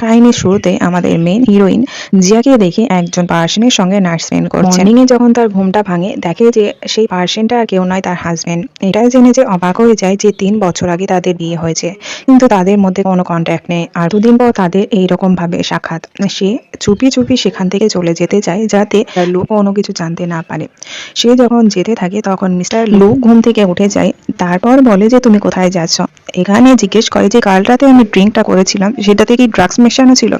কাহিনীর শুরুতে আমাদের মেইন হিরোইন জিয়াকে দেখে একজন পার্সনের সঙ্গে নাইট স্পেন্ড করছে। মর্নিংয়ে যখন তার ঘুমটা ভাঙে দেখে যে সেই পার্সনটা আর কেউ নয়, তার হাজবেন্ড। এটাই জেনে যে অবাক হয়ে যায় যে 3 বছর আগে তাদের বিয়ে হয়েছে, কিন্তু তাদের মধ্যে কোনো কন্ট্যাক্ট নেই। আর দুদিন পর তাদের এইরকম ভাবে সাক্ষাৎ। সে চুপি চুপি সেখান থেকে চলে যেতে চায় যাতে লু কোনো কিছু জানতে না পারে। সে যখন যেতে থাকে তখন মিস্টার লু ঘুম থেকে উঠে যায়। তারপর বলে যে তুমি কোথায় যাচ্ছ। এখানে জিজ্ঞেস করে যে কাল রাতে আমি ড্রিঙ্কটা করেছিলাম সেটাতে কি ড্রাগস মেশানো ছিল।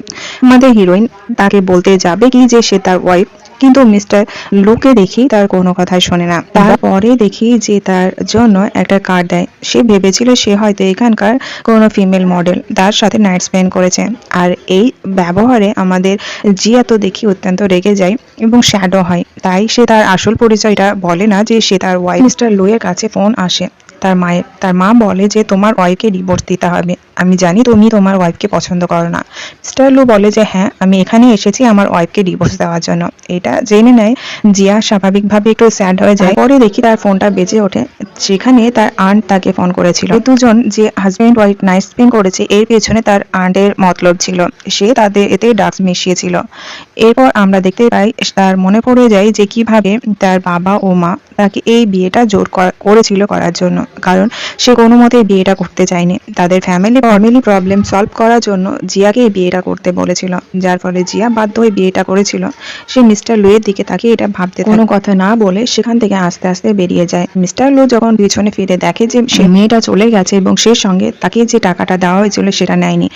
আমাদের হিরোইন তাকে বলতে যাবে কি যে সে তার ওয়াইফ, কিন্তু মিস্টার লুকে দেখি তার কোনো কথাই শোনে না। তারপরে দেখি যে তার জন্য একটা কার্ড দেয়। সে ভেবেছিল সে হয়তো এখানকার কোনো ফিমেল মডেল, তার সাথে নাইট স্পেন্ড করেছে। আর এই ব্যবহারে আমাদের জিয়া তো দেখি অত্যন্ত রেগে যায় এবং শ্যাডো হয়। তাই সে তার আসল পরিচয়টা বলে না যে সে তার ওয়াইফ। মিস্টার লুয়ের কাছে ফোন আসে তার মায়ের। তার মা বলে যে তোমার ওয়াইফকে ডিভোর্স দিতে হবে। আমি জানি তুমি তোমার ওয়াইফকে পছন্দ করো না। মিস্টার লু বলে যে হ্যাঁ, আমি এখানে এসেছি আমার ওয়াইফকে ডিভোর্স দেওয়ার জন্য। এটা জেনে নেয় জিয়া স্বাভাবিকভাবে একটু স্যাড হয়ে যায়। পরে দেখি তার ফোনটা বেজে ওঠে, সেখানে তার আন্ট তাকে ফোন করেছিল। দুজন যে হাজব্যান্ড ওয়াইফ নাইট স্পেন্ড করেছে এর পেছনে তার আন্টের মতলব ছিল। সে তাদের এতে ড্রাগস মিশিয়েছিল। এরপর আমরা দেখতে পাই তার মনে পড়ে যায় যে কিভাবে তার বাবা ও মা তাকে এই বিয়েটা জোর করেছিল করার জন্য, কারণ সে কোনো মতে বিয়েটা করতে চায়নি। তাদের ফ্যামিলি প্রবলেম সলভ করার জন্য জিয়াকে এই বিয়েটা করতে বলেছিল, যার ফলে জিয়া বাধ্য হয়ে বিয়েটা করেছিল। সে মিস্টার লুয়ের দিকে তাকে এটা ভাবতে কোনো কথা না বলে সেখান থেকে আস্তে আস্তে বেরিয়ে যায়। মিস্টার লু যখন পিছনে ফিরে দেখে যে সে মেয়েটা চলে গেছে এবং সে সঙ্গে তাকে যে টাকাটা দেওয়া হয়েছিল সেটা নেয়নি।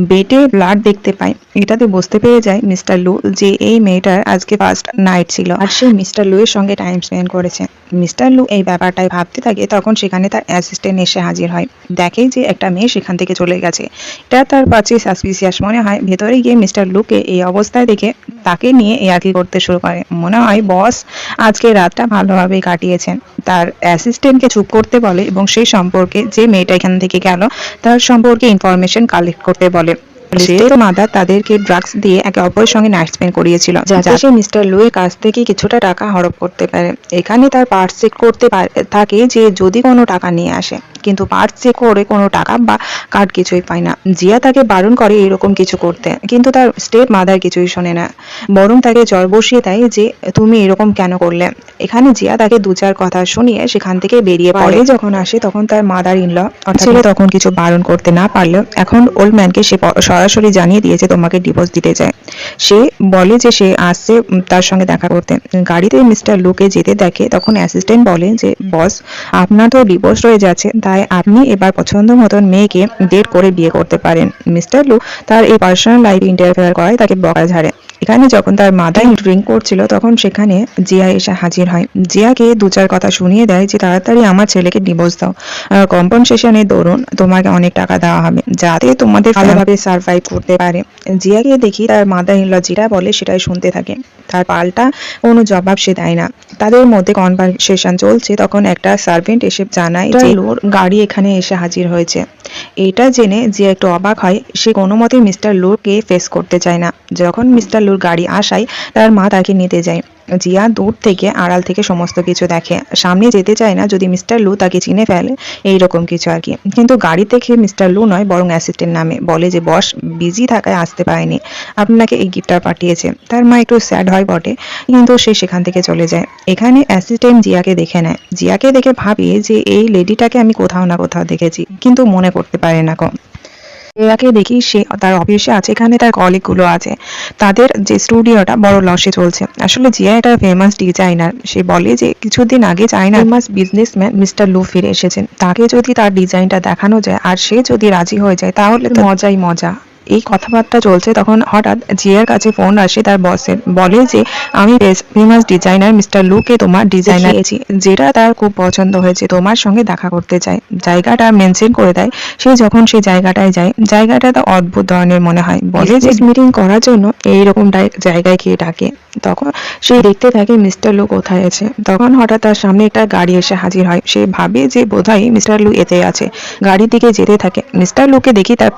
বেটে ব্লাড দেখতে পায়। এটাতে বুঝতে পেরে যায় মিস্টার লু যে এই মেয়েটার আজকে ফার্স্ট নাইট ছিল আর সে মিস্টার লু এর সঙ্গে টাইম স্পেন্ড করেছে। মিস্টার লু এই ব্যাপারটাই ভাবতে থাকে, তখন সেখানে তার অ্যাসিস্ট্যান্ট এসে হাজির হয়। দেখে যে একটা মেয়ে সেখান থেকে চলে গেছে। এটা তার কাছে সাসপিসিয়াস মনে হয়। ভেতরে গিয়ে মিস্টার লুকে এই অবস্থায় দেখে তাকে নিয়ে ইয়ার্কি করতে শুরু করে। মনে হয় বস আজকে রাতটা ভালোভাবেই কাটিয়েছেন। তার অ্যাসিস্ট্যান্টকে চুপ করতে বলে এবং সেই সম্পর্কে যে মেয়েটা এখান থেকে গেল তার সম্পর্কে ইনফরমেশন কালেক্ট করতে বলে। মাদার তাদেরকে ড্রাগস দিয়ে একে অপরের সঙ্গে নাইট স্পেন্ড করিয়েছিল, যাতে সে মিস্টার লু এর কাছ থেকে কিছুটা টাকা হড়প করতে পারে। এখানে তার পার্স চেক করতে থাকে যে যদি কোনো টাকা নিয়ে আসে, কিন্তু পার্স চেক করে কোনো টাকা বা কার্ড কিছুই পায় না। জিয়া তাকে বারণ করে এরকম কিছু করতে, কিন্তু তার স্টেপ মাদার কিছুই শোনে না, বরং তাকে জ্বর বসিয়ে দেয় যে তুমি এরকম কেন করলে। এখানে জিয়া তাকে 2-4 কথা শুনিয়ে সেখান থেকে বেরিয়ে পড়ে। যখন আসে তখন তার মাদার ইন ল ছেলে তখন কিছু বারণ করতে না পারলেও এখন ওল্ড ম্যানকে সে সরাসরি জানিয়ে দিয়েছে তোমাকে ডিভোর্স দিতে চায়। সে বলে যে সে আসছে তার সঙ্গে দেখা করতে। গাড়িতে মিস্টার লুকে যেতে দেখে তখন অ্যাসিস্ট্যান্ট বলে যে বস আপনার তো ডিভোর্স হয়ে যাচ্ছে, তাই আপনি এবার পছন্দ মতন মেয়েকে ডেট করে বিয়ে করতে পারেন। মিস্টার লু তার এই পার্সোনাল লাইফ ইন্টারফেয়ার করায় তাকে বকা ঝাড়ে। এখানে যখন তার মাদার ড্রিঙ্ক করছিল তখন সেখানে জিয়া এসে হাজির হয়। জিয়াকে 2-4 কথা শুনিয়ে দেয় যে তাড়াতাড়ি আমার ছেলেকে ডিভোর্স দাও, কম্পনসেশনের দরুন তোমাকে অনেক টাকা দেওয়া হবে যাতে তোমাদের ভালোভাবে সার্ভাইভ করতে পারে। জিয়াকে দেখি তার মাদার ইন ল যেটা বলে সেটাই শুনতে থাকে। তার পাল্টা কোনো জবাব সে দেয় না। তাদের মধ্যে কনভারসেশন চলছে, তখন একটা সার্ভেন্ট এসে জানায় যে লোর গাড়ি এখানে এসে হাজির হয়েছে। এটা জেনে যে একটু অবাক হয়। সে কোনো মতেই মিস্টার লুকে ফেস করতে চায় না। যখন মিস্টার লুর গাড়ি আসায় তার মা তাকে নিতে যায়। জিয়া দূর থেকে আড়াল থেকে সমস্ত কিছু দেখে, সামনে যেতে চায় না যদি মিস্টার লু তাকে চিনে ফেলে, এইরকম কিছু আর কি। কিন্তু গাড়ি দেখে মিস্টার লু নয় বরং অ্যাসিস্ট্যান্ট নামে, বলে যে বস বিজি থাকায় আসতে পারেনি, আপনাকে এই গিফটটা পাঠিয়েছে। তার মা একটু স্যাড হয় বটে, কিন্তু সে সেখান থেকে চলে যায়। এখানে অ্যাসিস্ট্যান্ট জিয়াকে দেখে নেয়। জিয়াকে দেখে ভাবে যে এই লেডিটাকে আমি কোথাও না কোথাও দেখেছি, কিন্তু মনে করতে পারে না কম। জিয়াকে দেখি সে তার অফিসে আছে, এখানে তার কলিগগুলো আছে। তাদের যে স্টুডিওটা বড় লসে চলছে। আসলে জিয়া একটা ফেমাস ডিজাইনার। সে বলে যে কিছুদিন আগে চায়না ফেমাস বিজনেসম্যান মিস্টার লু ফিরে এসেছেন, তাকে যদি তার ডিজাইনটা দেখানো যায় আর সে যদি রাজি হয়ে যায় তাহলে তো মজাই মজা। এই কথাবার্তা চলছে, তখন হঠাৎ জিয়ার কাছে ফোন আসে তার বসের। বলে যে আমি ফেমাস ডিজাইনার মিস্টার লুকে তোমার ডিজাইনার দিয়েছি, যেটা তার খুব পছন্দ হয়েছে, তোমার সঙ্গে দেখা করতে চায়। জায়গাটা মেনশন করে দেয়। সে যখন সেই জায়গাটায় যায়, জায়গাটা তো অদ্ভুত ধরনের মনে হয়। বলে যে মিটিং করার জন্য এইরকম জায়গায় গিয়ে ডাকে। তখন সে দেখতে থাকে মিস্টার লু কোথায় আছে। তখন হঠাৎ তার সামনে একটা গাড়ি এসে হাজির হয়। সে ভাবে যে বোধহয় মিস্টার লু এতে আছে, গাড়ির দিকে যেতে থাকে। মিস্টার লুকে দেখি তার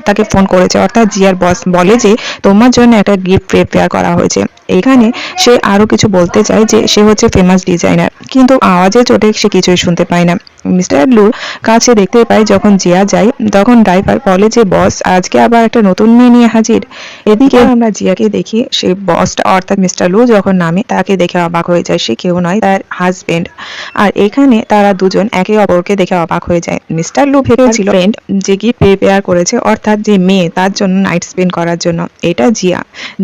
তাকে ফোন করেছে, অর্থাৎ জিয়ার বস বলে যে তোমার জন্য একটা গিফট প্রিপেয়ার করা হয়েছে। এখানে সে আরো কিছু বলতে চায় যে সে হচ্ছে ফেমাস ডিজাইনার, কিন্তু আওয়াজে চোটে সে কিছুই শুনতে পায় না। মিস্টার লুর কাছে দেখতে পাই যখন জিয়া যায় তখন ড্রাইভার বলে যে বস আজকে আবার একটা নতুন মেয়ে নিয়ে হাজির। এদিকে আমরা জিয়াকে দেখি সে বসটা অর্থাৎ মিস্টার লু যখন নামে তাকে দেখে অবাক হয়ে যায়, সে কেউ নয় তার হাজবেন্ড। আর এখানে তারা দুজন একে অপরকে দেখে অবাক হয়ে যায়। মিস্টার লু ভেবেছিল ফ্রেন্ড যে গিফট প্রিপেয়ার করেছে অর্থাৎ যে মেয়ে তার জন্য নাইট স্পেন্ড করার জন্য, এটা জিয়া।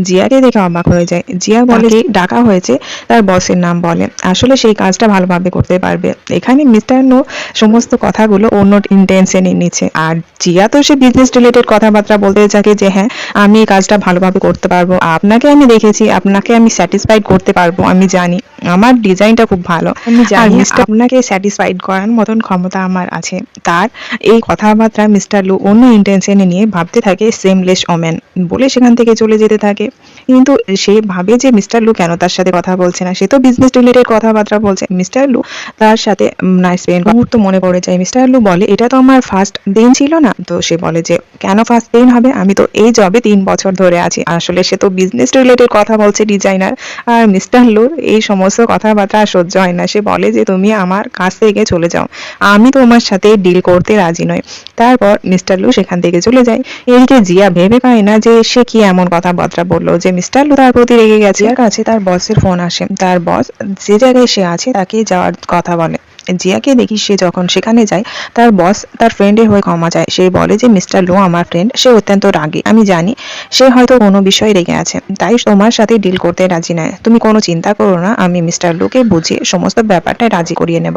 জিয়াকে দেখে অবাক হয়ে যায়। জিয়া বলে যে ডাকা হয়েছে তার বসের নাম বলে, আসলে সেই কাজটা ভালোভাবে করতে পারবে। এখানে মিস্টার লু সমস্ত কথাগুলো অন্য ইন্টেনশনে নিচ্ছে, আর জিয়া তো সে বিজনেস রিলেটেড কথাবার্তা বলতে থাকে যে হ্যাঁ আমি এই কাজটা ভালোভাবে করতে পারবো, আপনাকে আমি দেখেছি, আপনাকে আমি স্যাটিসফাইড করতে পারবো, আমি জানি আমার ডিজাইনটা খুব ভালো, আমি জানি আপনাকে স্যাটিসফাইড করার মতন ক্ষমতা আমার আছে। তার এই কথাবার্তা মিস্টার লু অন্য ইন্টেনশনে নিয়ে ভাবতে থাকে সেমলেস ওম্যান বলে সেখান থেকে চলে যেতে থাকে। কিন্তু সে ভাবে যে মিস্টার লু কেন তার সাথে কথা বলছে না, সে তো বিজনেস রিলেটেড কথাবার্তা বলছে। মিস্টার লু তার সাথে নাইস পেন মুহূর্ত মনে পড়ে যায়। মিস্টার লু বলে এটা তো আমার ফার্স্ট দিন ছিল না, তো সে বলে যে কেন ফার্স্ট দিন হবে, আমি তো এই জবে 3 বছর ধরে আছি। আসলে সে তো বিজনেস রিলেটেড কথা বলছে ডিজাইনার, আর মিস্টার লুর এই সমস্ত কথাবার্তা সহ্য হয় না। সে বলে যে তুমি আমার কাছ থেকে চলে যাও, আমি তোমার সাথে ডিল করতে রাজি নই। তারপর মিস্টার লু সেখান থেকে চলে যায়। এদিকে জিয়া ভেবে পায় না যে সে কি এমন কথাবার্তা বললো যে মিস্টার লু তার প্রতি রেগে গেছে। জিয়ার কাছে তার বসের ফোন আসে, তার বস যে জায়গায় সে আছে তাকে যাওয়ার কথা বলে। জিয়াকে দেখি সে যখন সেখানে যায় তার বস তার ফ্রেন্ডের হয়ে ক্ষমা চায়। সে বলে যে মিস্টার লো আমার ফ্রেন্ড, সে অত্যন্ত রাগী, আমি জানি সে হয়তো কোনো বিষয়ে রেগে আছে, তাই তোমার সাথে ডিল করতে রাজি নয়। তুমি কোনো চিন্তা করো না, আমি মিস্টার লুকে বুঝিয়ে সমস্ত ব্যাপারটা রাজি করিয়ে নেব।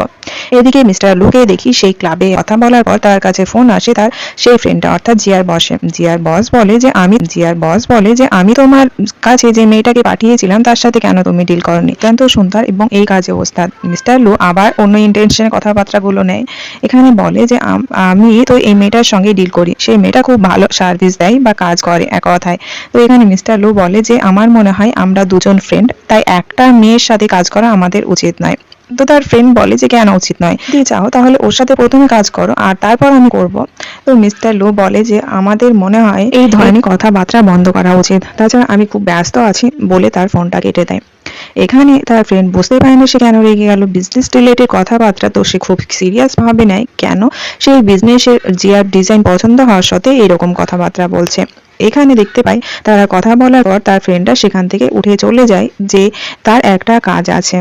এদিকে মিস্টার লুকে দেখি সেই ক্লাবে কথা বলার পর তার কাছে ফোন আসে তার সেই ফ্রেন্ডটা অর্থাৎ জিয়ার বসে। জিয়ার বস বলে যে আমি তোমার কাছে যে মেয়েটাকে পাঠিয়েছিলাম তার সাথে কেন তুমি ডিল করনি, অত্যন্ত সুন্দর এবং এই কাজে ওস্তাদ। মিস্টার লু আবার অন্য ইন্টেনশনে কথাবার্তাগুলো নেয়। এখানে বলে যে আমি তো এই মেয়েটার সঙ্গে ডিল করি, সেই মেয়েটা খুব ভালো সার্ভিস দেয় বা কাজ করে এক কথায়। তো এখানে মিস্টার লু বলে যে আমার মনে হয় আমরা দুজন ফ্রেন্ড, তাই একটা মেয়ের সাথে কাজ করা আমাদের উচিত নয়। তো তার ফ্রেন্ড বলে যে কেন উচিত নয়, যদি চাও তাহলে ওর সাথে প্রথমে কাজ করো আর তারপর আমি করব। তো মিস্টার লো বলে যে আমাদের মনে হয় এই ধরনের কথাবার্তা বন্ধ করা উচিত, তাছাড়া আমি খুব ব্যস্ত আছি বলে তার ফোনটা কেটে দেয়। এখানে তার ফ্রেন্ড বুঝতে পারে না সে কেন রেগে গেল, বিজনেস রিলেটেড কথাবার্তা তো সে খুব সিরিয়াস ভাবে নেয়, কেন সেই বিজনেসের জিআর ডিজাইন পছন্দ হওয়ার সত্ত্বেও এরকম কথাবার্তা বলছে। এখানে দেখতে পাই তারা কথা বলার পর তার ফ্রেন্ডটা সেখান থেকে উঠে চলে যায় যে তার একটা কাজ আছে।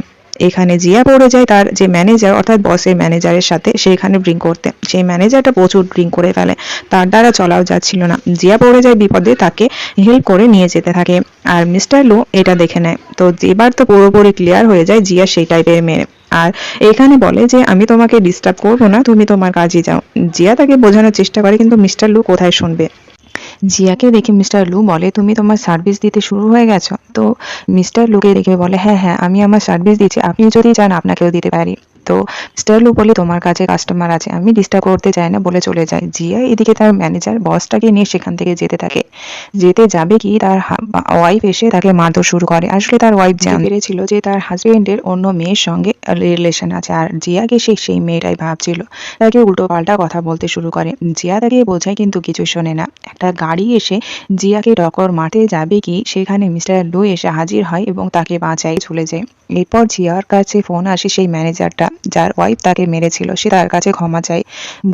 এখানে জিয়া পড়ে যায় তার যে ম্যানেজার অর্থাৎ বসের ম্যানেজারের সাথে, সেখানে ড্রিঙ্ক করতে। সেই ম্যানেজারটা প্রচুর ড্রিঙ্ক করে ফেলে, তার দ্বারা চলাও যাচ্ছিল না। জিয়া পড়ে যায় বিপদে, তাকে হেল্প করে নিয়ে যেতে থাকে, আর মিস্টার লু এটা দেখে নেয়। তো এবার তো পুরোপুরি ক্লিয়ার হয়ে যায় জিয়া সেই টাইপের মেয়ে। আর এখানে বলে যে আমি তোমাকে ডিস্টার্ব করবো না, তুমি তোমার কাজে যাও। জিয়া তাকে বোঝানোর চেষ্টা করে কিন্তু মিস্টার লু কোথায় শুনবে। জিয়াকে দেখে মিস্টার লু বলে তুমি তোমার সার্ভিস দিতে শুরু হয়ে গেছো। তো মিস্টার লুকে দেখে বলে হ্যাঁ হ্যাঁ আমি আমার সার্ভিস দিচ্ছি, আপনি যদি চান আপনাকেও দিতে পারি। তো মিস্টার লু বলে তোমার কাছে কাস্টমার আছে, আমি ডিস্টার্ব করতে চাই না বলে চলে যায়। জিয়া এদিকে তার ম্যানেজার বসটাকে নিয়ে সেখান থেকে যেতে থাকে। যেতে যাবে কি তার ওয়াইফ এসে তাকে মারধর শুরু করে। আসলে তার ওয়াইফ জানতে পেরেছিল যে তার হাজবেন্ডের অন্য মেয়ের সঙ্গে রিলেশন আছে, আর জিয়াকে সেই মেয়েটাই ভাবছিল, তাকে উল্টো পাল্টা কথা বলতে শুরু করে। জিয়া তাকে বোঝায় কিন্তু কিছু শোনে না। একটা গাড়ি এসে জিয়াকে টক্কর মারতে যাবে কি সেখানে মিস্টার লু এসে হাজির হয় এবং তাকে বাঁচাই চলে যায়। এরপর জিয়ার কাছে ফোন আসে সেই ম্যানেজারটা যার ওয়াইফ তাকে মেরেছিল, সে তার কাছে ক্ষমা চায়,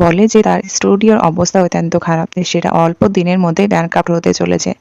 বলে যে তার স্টুডিওর অবস্থা অত্যন্ত খারাপ, সেটা অল্প দিনের মধ্যে ব্যানক্রাফট হতে চলেছে।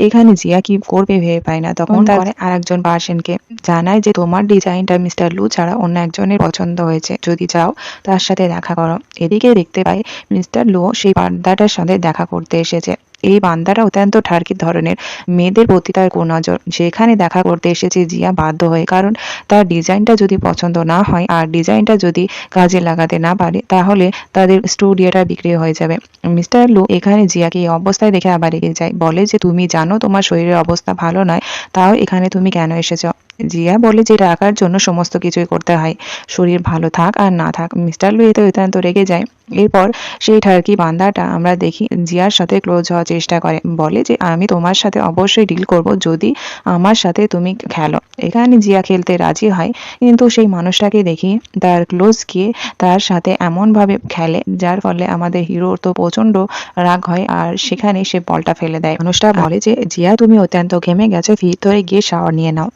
এখানে জিয়া কি করবে ভেবে পায় না, তখন তার আরেকজন পার্সনকে জানায় যে তোমার ডিজাইনটা মিস্টার লু ছাড়া অন্য একজনের পছন্দ হয়েছে, যদি চাও তার সাথে দেখা করো। এদিকে দেখতে পাই মিস্টার লু সেই বান্দাটার সাথে দেখা করতে এসেছে। এই বান্দাটা অত্যন্ত ঠার্কিক ধরনের, মেয়েদের প্রতি তার কুনজর। সেখানে দেখা করতে এসেছে জিয়া বাধ্য হয়ে, কারণ তার ডিজাইনটা যদি পছন্দ না হয় আর ডিজাইনটা যদি কাজে লাগাতে না পারে তাহলে তাদের স্টুডিওটা বিক্রি হয়ে যাবে। মিস্টার লু এখানে জিয়াকে এই অবস্থায় দেখে আবার রেগে যায়, বলে যে তুমি জানো তোমার শরীরের অবস্থা ভালো নয়, তাও এখানে তুমি কেন এসেছো। জিয়া বলে যে টাকার জন্য সমস্ত কিছুই করতে হয়, শরীর ভালো থাক আর না থাক। মিস্টার লু এতে অত্যন্ত রেগে যায়। এরপর সেই ঠার্কি বান্দাটা আমরা দেখি জিয়ার সাথে ক্লোজ হওয়ার চেষ্টা করে, বলে যে আমি তোমার সাথে অবশ্যই ডিল করব যদি আমার সাথে তুমি খেলো। এখানে জিয়া খেলতে রাজি হয়, কিন্তু সেই মানুষটাকে দেখি তার ক্লোজ গিয়ে তার সাথে এমনভাবে খেলে যার ফলে আমাদের হিরোর তো প্রচন্ড রাগ হয়, আর সেখানে সে বলটা ফেলে দেয়। মানুষটা বলে যে জিয়া তুমি অত্যন্ত ঘেমে গেছো, ভিতরে গিয়ে শাওয়ার নিয়ে নাও।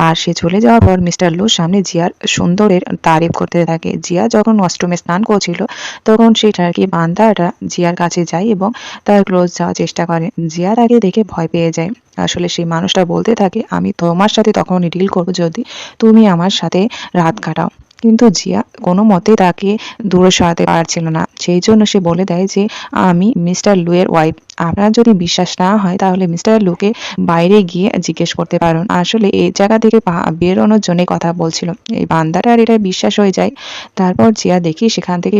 আর আর সে চলে যাওয়ার পর মিস্টার লুর সামনে জিয়ার সুন্দরের তারিফ করতে থাকে। জিয়া যখন ওয়াশরুমে স্নান করছিল তখন সেই টার্কি বান্দাটা জিয়ার কাছে যায় এবং তার ক্লোজ যাওয়ার চেষ্টা করে। জিয়া তাকে দেখে ভয় পেয়ে যায়। আসলে সেই মানুষটা বলতে থাকে, আমি তোমার সাথে তখনই ডিল করবো যদি তুমি আমার সাথে রাত কাটাও। কিন্তু জিয়া কোনো মতে তাকে দূরে সরাতে পারছিল না। সেই জন্য সে বলে দেয় যে আমি মিস্টার লুয়ের ওয়াইফ। আপনার যদি বিশ্বাস না হয় তাহলে মিস্টার লুকে বাইরে গিয়ে জিজ্ঞেস করতে পারেন। আসলে এই জায়গা থেকে বেরোনোর জন্য কথা বলছিল। এই বান্দাটার এটা বিশ্বাস হয়ে যায়। তারপর জিয়া দেখি সেখান থেকে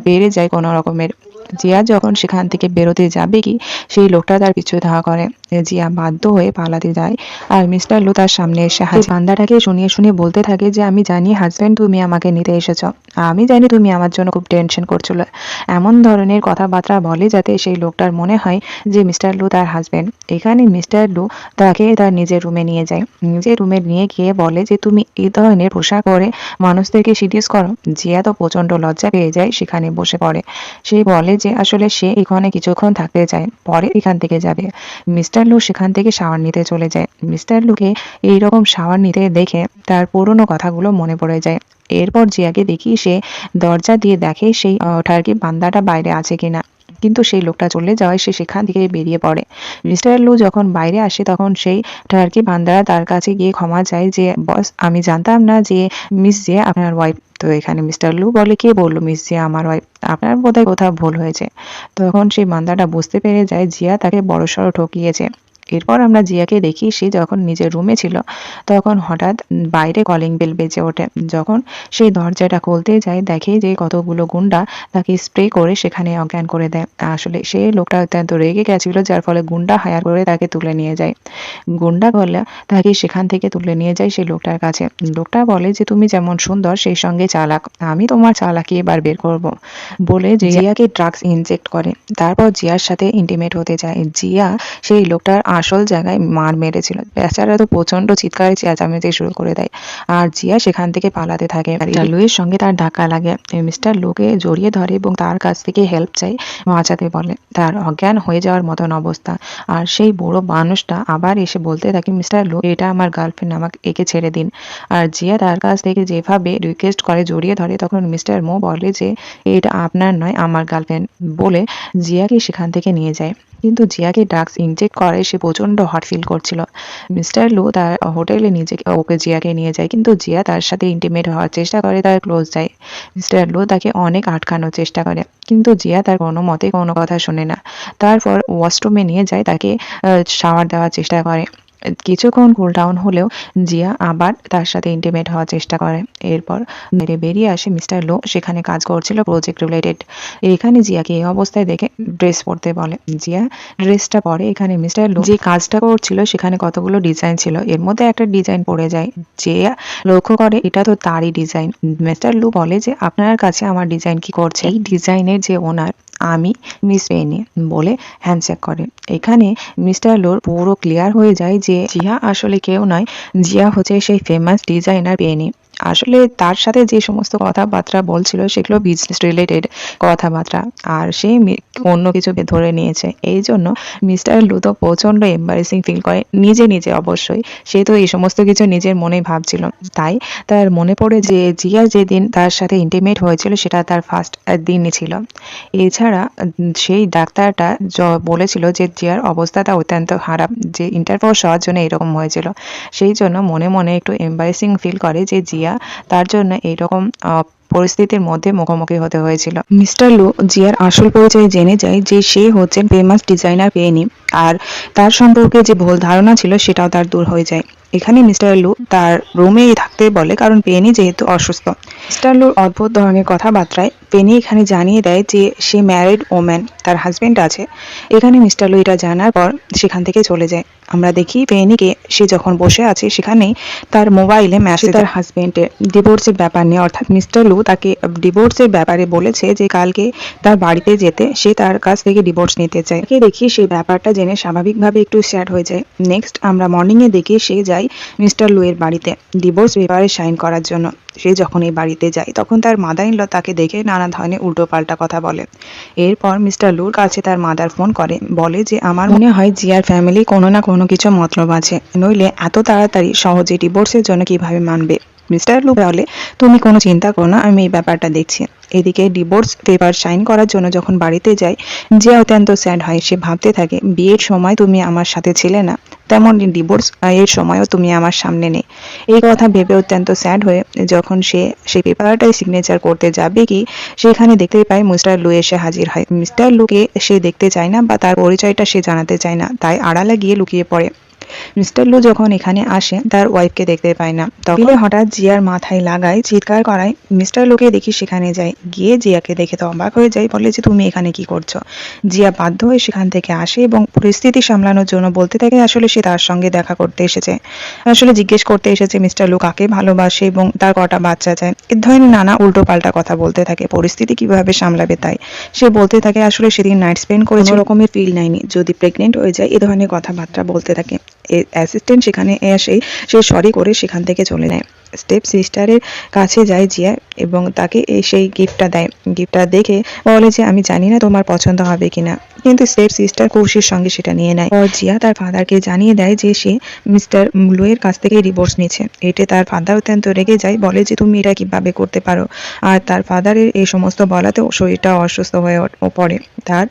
বেড়ে যায় কোনো রকমের। জিয়া যখন সেখান থেকে বেরোতে যাবে কি সেই লোকটা তার পিছু ধাওয়া করে। জিয়া বাধ্য হয়ে পালাতে যায় আর মিস্টার লু তার সামনে এসে বান্দাটাকে শুনিয়ে শুনিয়ে বলতে থাকে যে আমি জানি হাজব্যান্ড তুমি আমাকে নিতে এসেছ, আমি জানি তুমি আমার জন্য খুব টেনশন করছিল। এমন ধরনের কথাবার্তা বলে যাতে সেই লোকটার মনে হয় যে মিস্টার লু তার হাজব্যান্ড। এখানে মিস্টার লু তাকে তার নিজের রুমে নিয়ে যায়। নিজের রুমে নিয়ে গিয়ে বলে যে তুমি এই ধরনের পোশাক পরে মানুষদেরকে সিডিউস করো। জিয়া তো প্রচন্ড লজ্জা পেয়ে যায়, সেখানে বসে পড়ে। সে বলে যে আসলে সে এখানে কিছুক্ষণ থাকতে চায়, পরে এখান থেকে যাবে। মিস্টার লু সেখান থেকে শাওয়ার নিতে চলে যায়। মিস্টার লুকে এইরকম শাওয়ার নিতে দেখে তার পুরনো কথাগুলো মনে পড়ে যায়। এরপর জিয়াকে দেখি সে দরজা দিয়ে দেখে সেই টার্কি বান্দাটা বাইরে আছে কিনা, কিন্তু সেই লোকটা চলে যাওয়ায় সে সেখান থেকে বেরিয়ে পড়ে। মিস্টার লু যখন বাইরে আসে তখন সেই টার্কি বান্দারা তার কাছে গিয়ে ক্ষমা চায় যে বস আমি জানতাম না যে মিস জিয়া আপনার ওয়াইফ। তো এখানে মিস্টার লু বলে কে বললো মিস জিয়া আমার ওয়াইফ, আপনার বোধহয় কোথাও ভুল হয়েছে। তখন সেই বান্দাটা বুঝতে পেরে যায় জিয়া তাকে বড়সড় ঠকিয়েছে। এরপর আমরা জিয়াকে দেখি সে যখন নিজের রুমে ছিল তখন হঠাৎ বাইরে কলিং বেল বেজে ওঠে। যখন সেই দরজাটা খুলতে যায় দেখে যে কতগুলো গুন্ডা তাকে স্প্রে করে সেখানে অজ্ঞান করে দেয়। আসলে সেই লোকটা অত্যন্ত রেগে গেছিল, যার ফলে গুন্ডা হায়ার করে তাকে তুলে নিয়ে যায়। গুন্ডা বলে তাকে সেখান থেকে তুলে নিয়ে যায় সেই লোকটার কাছে। লোকটা বলে যে তুমি যেমন সুন্দর সেই সঙ্গে চালাক, আমি তোমার চালাকি এবার বের করব বলে জিয়াকে ড্রাগস ইনজেক্ট করে। তারপর জিয়ার সাথে ইন্টিমেট হতে যায়। জিয়া সেই লোকটার আসল জায়গায় মার মেরেছিল। বেচারা তো প্রচন্ড চিৎকারে চেঁচামেচি শুরু করে দেয় আর জিয়া সেখান থেকে পালাতে থাকে। লুয়ের সঙ্গে তার ধাক্কা লাগে। মিস্টার লুকে জড়িয়ে ধরে এবং তার কাছ থেকে হেল্প চাই, বাঁচাতে বলে। তার অজ্ঞান হয়ে যাওয়ার মতন অবস্থা। আর সেই বুড়ো মানুষটা আবার এসে বলতে থাকে মিস্টার লু এটা আমার গার্লফ্রেন্ড, আমাকে একে ছেড়ে দিন। আর জিয়া তার কাছ থেকে যেভাবে রিকোয়েস্ট করে জড়িয়ে ধরে তখন মিস্টার মো বলে যে এটা আপনার নয় আমার গার্লফ্রেন্ড বলে জিয়াকে সেখান থেকে নিয়ে যায়। কিন্তু জিয়াকে ড্রাগস ইনজেক্ট করে সে প্রচন্ড হট ফিল করছিল। মিস্টার লু তার হোটেলে ওকে জিয়াকে নিয়ে যায়, কিন্তু জিয়া তার সাথে ইন্টিমেট হওয়ার চেষ্টা করে, তার ক্লোজ যায়। মিস্টার লু তাকে অনেক আটকানোর চেষ্টা করে, কিন্তু জিয়া তার কোনো মতে কোনো কথা শোনে না। তারপর ওয়াশরুমে নিয়ে যায়, তাকে শাওয়ার দেওয়ার চেষ্টা করে। কিছুক্ষণ কুল ডাউন হলেও জিয়া আবার তার সাথে ইন্টিমেট হওয়ার চেষ্টা করে। এরপর বেরিয়ে আসে মিস্টার লো, সেখানে কাজ করছিল প্রজেক্ট রিলেটেড। এখানে জিয়াকে এই অবস্থায় দেখে ড্রেস পরতে বলে। জিয়া ড্রেসটা পরে। এখানে মিস্টার লো যে কাজটা করছিল সেখানে কতগুলো ডিজাইন ছিল, এর মধ্যে একটা ডিজাইন পড়ে যায়। জিয়া লক্ষ্য করে এটা তো তারই ডিজাইন। মিস্টার লু বলে যে আপনার কাছে আমার ডিজাইন কি করছে? এই ডিজাইনের যে ওনার আমি মিস পেনি বলে হ্যান্ডশেক করে। এখানে মিস্টার লোর পুরো ক্লিয়ার হয়ে যায় যে জিয়া আসলে কেউ নয়, জিয়া হচ্ছে সেই ফেমাস ডিজাইনার পেনি। আসলে তার সাথে যে সমস্ত কথাবার্তা বলছিল সেগুলো বিজনেস রিলেটেড কথাবার্তা, আর সে অন্য কিছু ধরে নিয়েছে। এই জন্য মিস্টার লু তো প্রচন্ড এম্বারেসিং ফিল করে নিজে নিজে। অবশ্যই সে তো এই সমস্ত কিছু নিজের মনেই ভাবছিল। তাই তার মনে পড়ে যে জিয়া যেদিন তার সাথে ইন্টিমেট হয়েছিল সেটা তার ফার্স্ট দিনই ছিল। এছাড়া সেই ডাক্তারটা বলেছিল যে জিয়ার অবস্থাটা অত্যন্ত খারাপ, যে ইন্টারকোর্স হওয়ার জন্য এরকম হয়েছিল। সেই জন্য মনে মনে একটু এম্বারেসিং ফিল করে যে জিয়া তার জন্য এইরকম পরিস্থিতির মধ্যে মুখোমুখি হতে হয়েছিল। মিস্টার লু জিয়ার আসল পরিচয় জেনে যায় যে সে হচ্ছেন ফেমাস ডিজাইনার পেনি, আর তার সম্পর্কে যে ভুল ধারণা ছিল সেটাও তার দূর হয়ে যায়। এখানে মিস্টার লু তার রুমেই থাকতে বলে, কারণ পেনি যেহেতু অসুস্থ। মিস্টার লুর অদ্ভুত ধরনের কথাবার্তায় পেনি এখানে জানিয়ে দেয় যে সে ম্যারিড ওম্যান, তার হাজবেন্ড আছে। এখানে মিস্টার লু এটা জানার পর সেখান থেকে চলে যায়। আমরা দেখি পেনিকে সে যখন বসে আছে সেখানেই তার মোবাইলে মেসেজ তার হাজবেন্ডের ডিভোর্সের ব্যাপার নিয়ে, অর্থাৎ মিস্টার লু তাকে ডিভোর্সের ব্যাপারে বলেছে যে কালকে তার বাড়িতে যেতে সে তার কাছ থেকে ডিভোর্স নিতে চায়। দেখি সেই ব্যাপারটা জেনে স্বাভাবিকভাবে একটু স্যাড হয়ে যায়। নেক্সট আমরা মর্নিংয়ে দেখি সে যায় যায় মিস্টার লু এর বাড়িতে ডিভোর্স পেপারে সাইন করার জন্য। সে যখন এই বাড়িতে যায় তখন তার মাদার ইন ল তাকে দেখে নানা ধরনের উল্টোপাল্টা কথা বলে। এরপর মিস্টার লুর কাছে তার মাদার ফোন করে, বলে যে আমার মনে হয় জিয়ার ফ্যামিলি কোনো না কোনো কিছু মতলব আছে, নইলে এত তাড়াতাড়ি সহজে ডিভোর্সের জন্য কিভাবে মানবে। মিস্টার লু বলে, তুমি কোনো চিন্তা করো না, আমি এই ব্যাপারটা দেখছি। এদিকে ডিভোর্স পেপার সাইন করার জন্য যখন বাড়িতে যায়, জিয়া অত্যন্ত স্যাড হয়। সে ভাবতে থাকে, বিয়ের সময় তুমি আমার সাথে ছিলে না, তেমন ডিভোর্স এর সময়ও তুমি আমার সামনে নেই। এই কথা ভেবে অত্যন্ত স্যাড হয়ে যখন সে সেই পেপারটাই সিগনেচার করতে যাবে কি, সেখানে দেখতে পায় মিস্টার লু এসে হাজির হয়। মিস্টার লুকে সে দেখতে চায় না বা তার পরিচয়টা সে জানাতে চায় না, তাই আড়ালে গিয়ে লুকিয়ে পড়ে। মিস্টার লু যখন এখানে আসে তার ওয়াইফকে দেখতে পায় না, তখন হঠাৎ জিয়ার মাথায় লাগায়, চিৎকার করায়। মিস্টার লুকে দেখি সেখানে যায়, গিয়ে জিয়াকে দেখে তো অবাক হয়ে যায়, বলে যে তুমি এখানে কি করছো। জিয়া বাধ্য হয়ে সেখান থেকে আসে এবং পরিস্থিতি সামলানোর জন্য বলতে থাকে আসলে সে তার সঙ্গে দেখা করতে এসেছে, আসলে জিজ্ঞেস করতে এসেছে মিস্টার লু কাকে ভালোবাসে এবং তার কটা বাচ্চা চায়। এ ধরনের নানা উল্টো পাল্টা কথা বলতে থাকে, পরিস্থিতি কিভাবে সামলাবে তাই। সে বলতে থাকে আসলে সেদিন নাইট স্পেন্ড করে কোনো রকমের ফিল নেয়নি, যদি প্রেগনেন্ট হয়ে যায়, এ ধরনের কথাবার্তা বলতে থাকে। অ্যাসিস্ট্যান্ট সেখানে এসে সে সরি করে সেখান থেকে চলে যায়। স্টেপ সিস্টারের কাছে যায় জিয়া এবং তাকে সেই গিফটটা দেয়। গিফটটা দেখে বলে যে আমি জানি না তোমার পছন্দ হবে কিনা, কিন্তু স্টেপ সিস্টার খুশির সঙ্গে সেটা নিয়ে নেয়। আর জিয়া তার ফাদারকে জানিয়ে দেয় যে সে মিস্টার লুয়ের কাছ থেকে ডিভোর্স নিয়েছে। এতে তার ফাদার অত্যন্ত রেগে যায়, বলে যে তুমি এটা কিভাবে করতে পারো। আর তার ফাদারের এই সমস্ত বলাতেও শরীরটা অসুস্থ হয়ে পড়ে। তার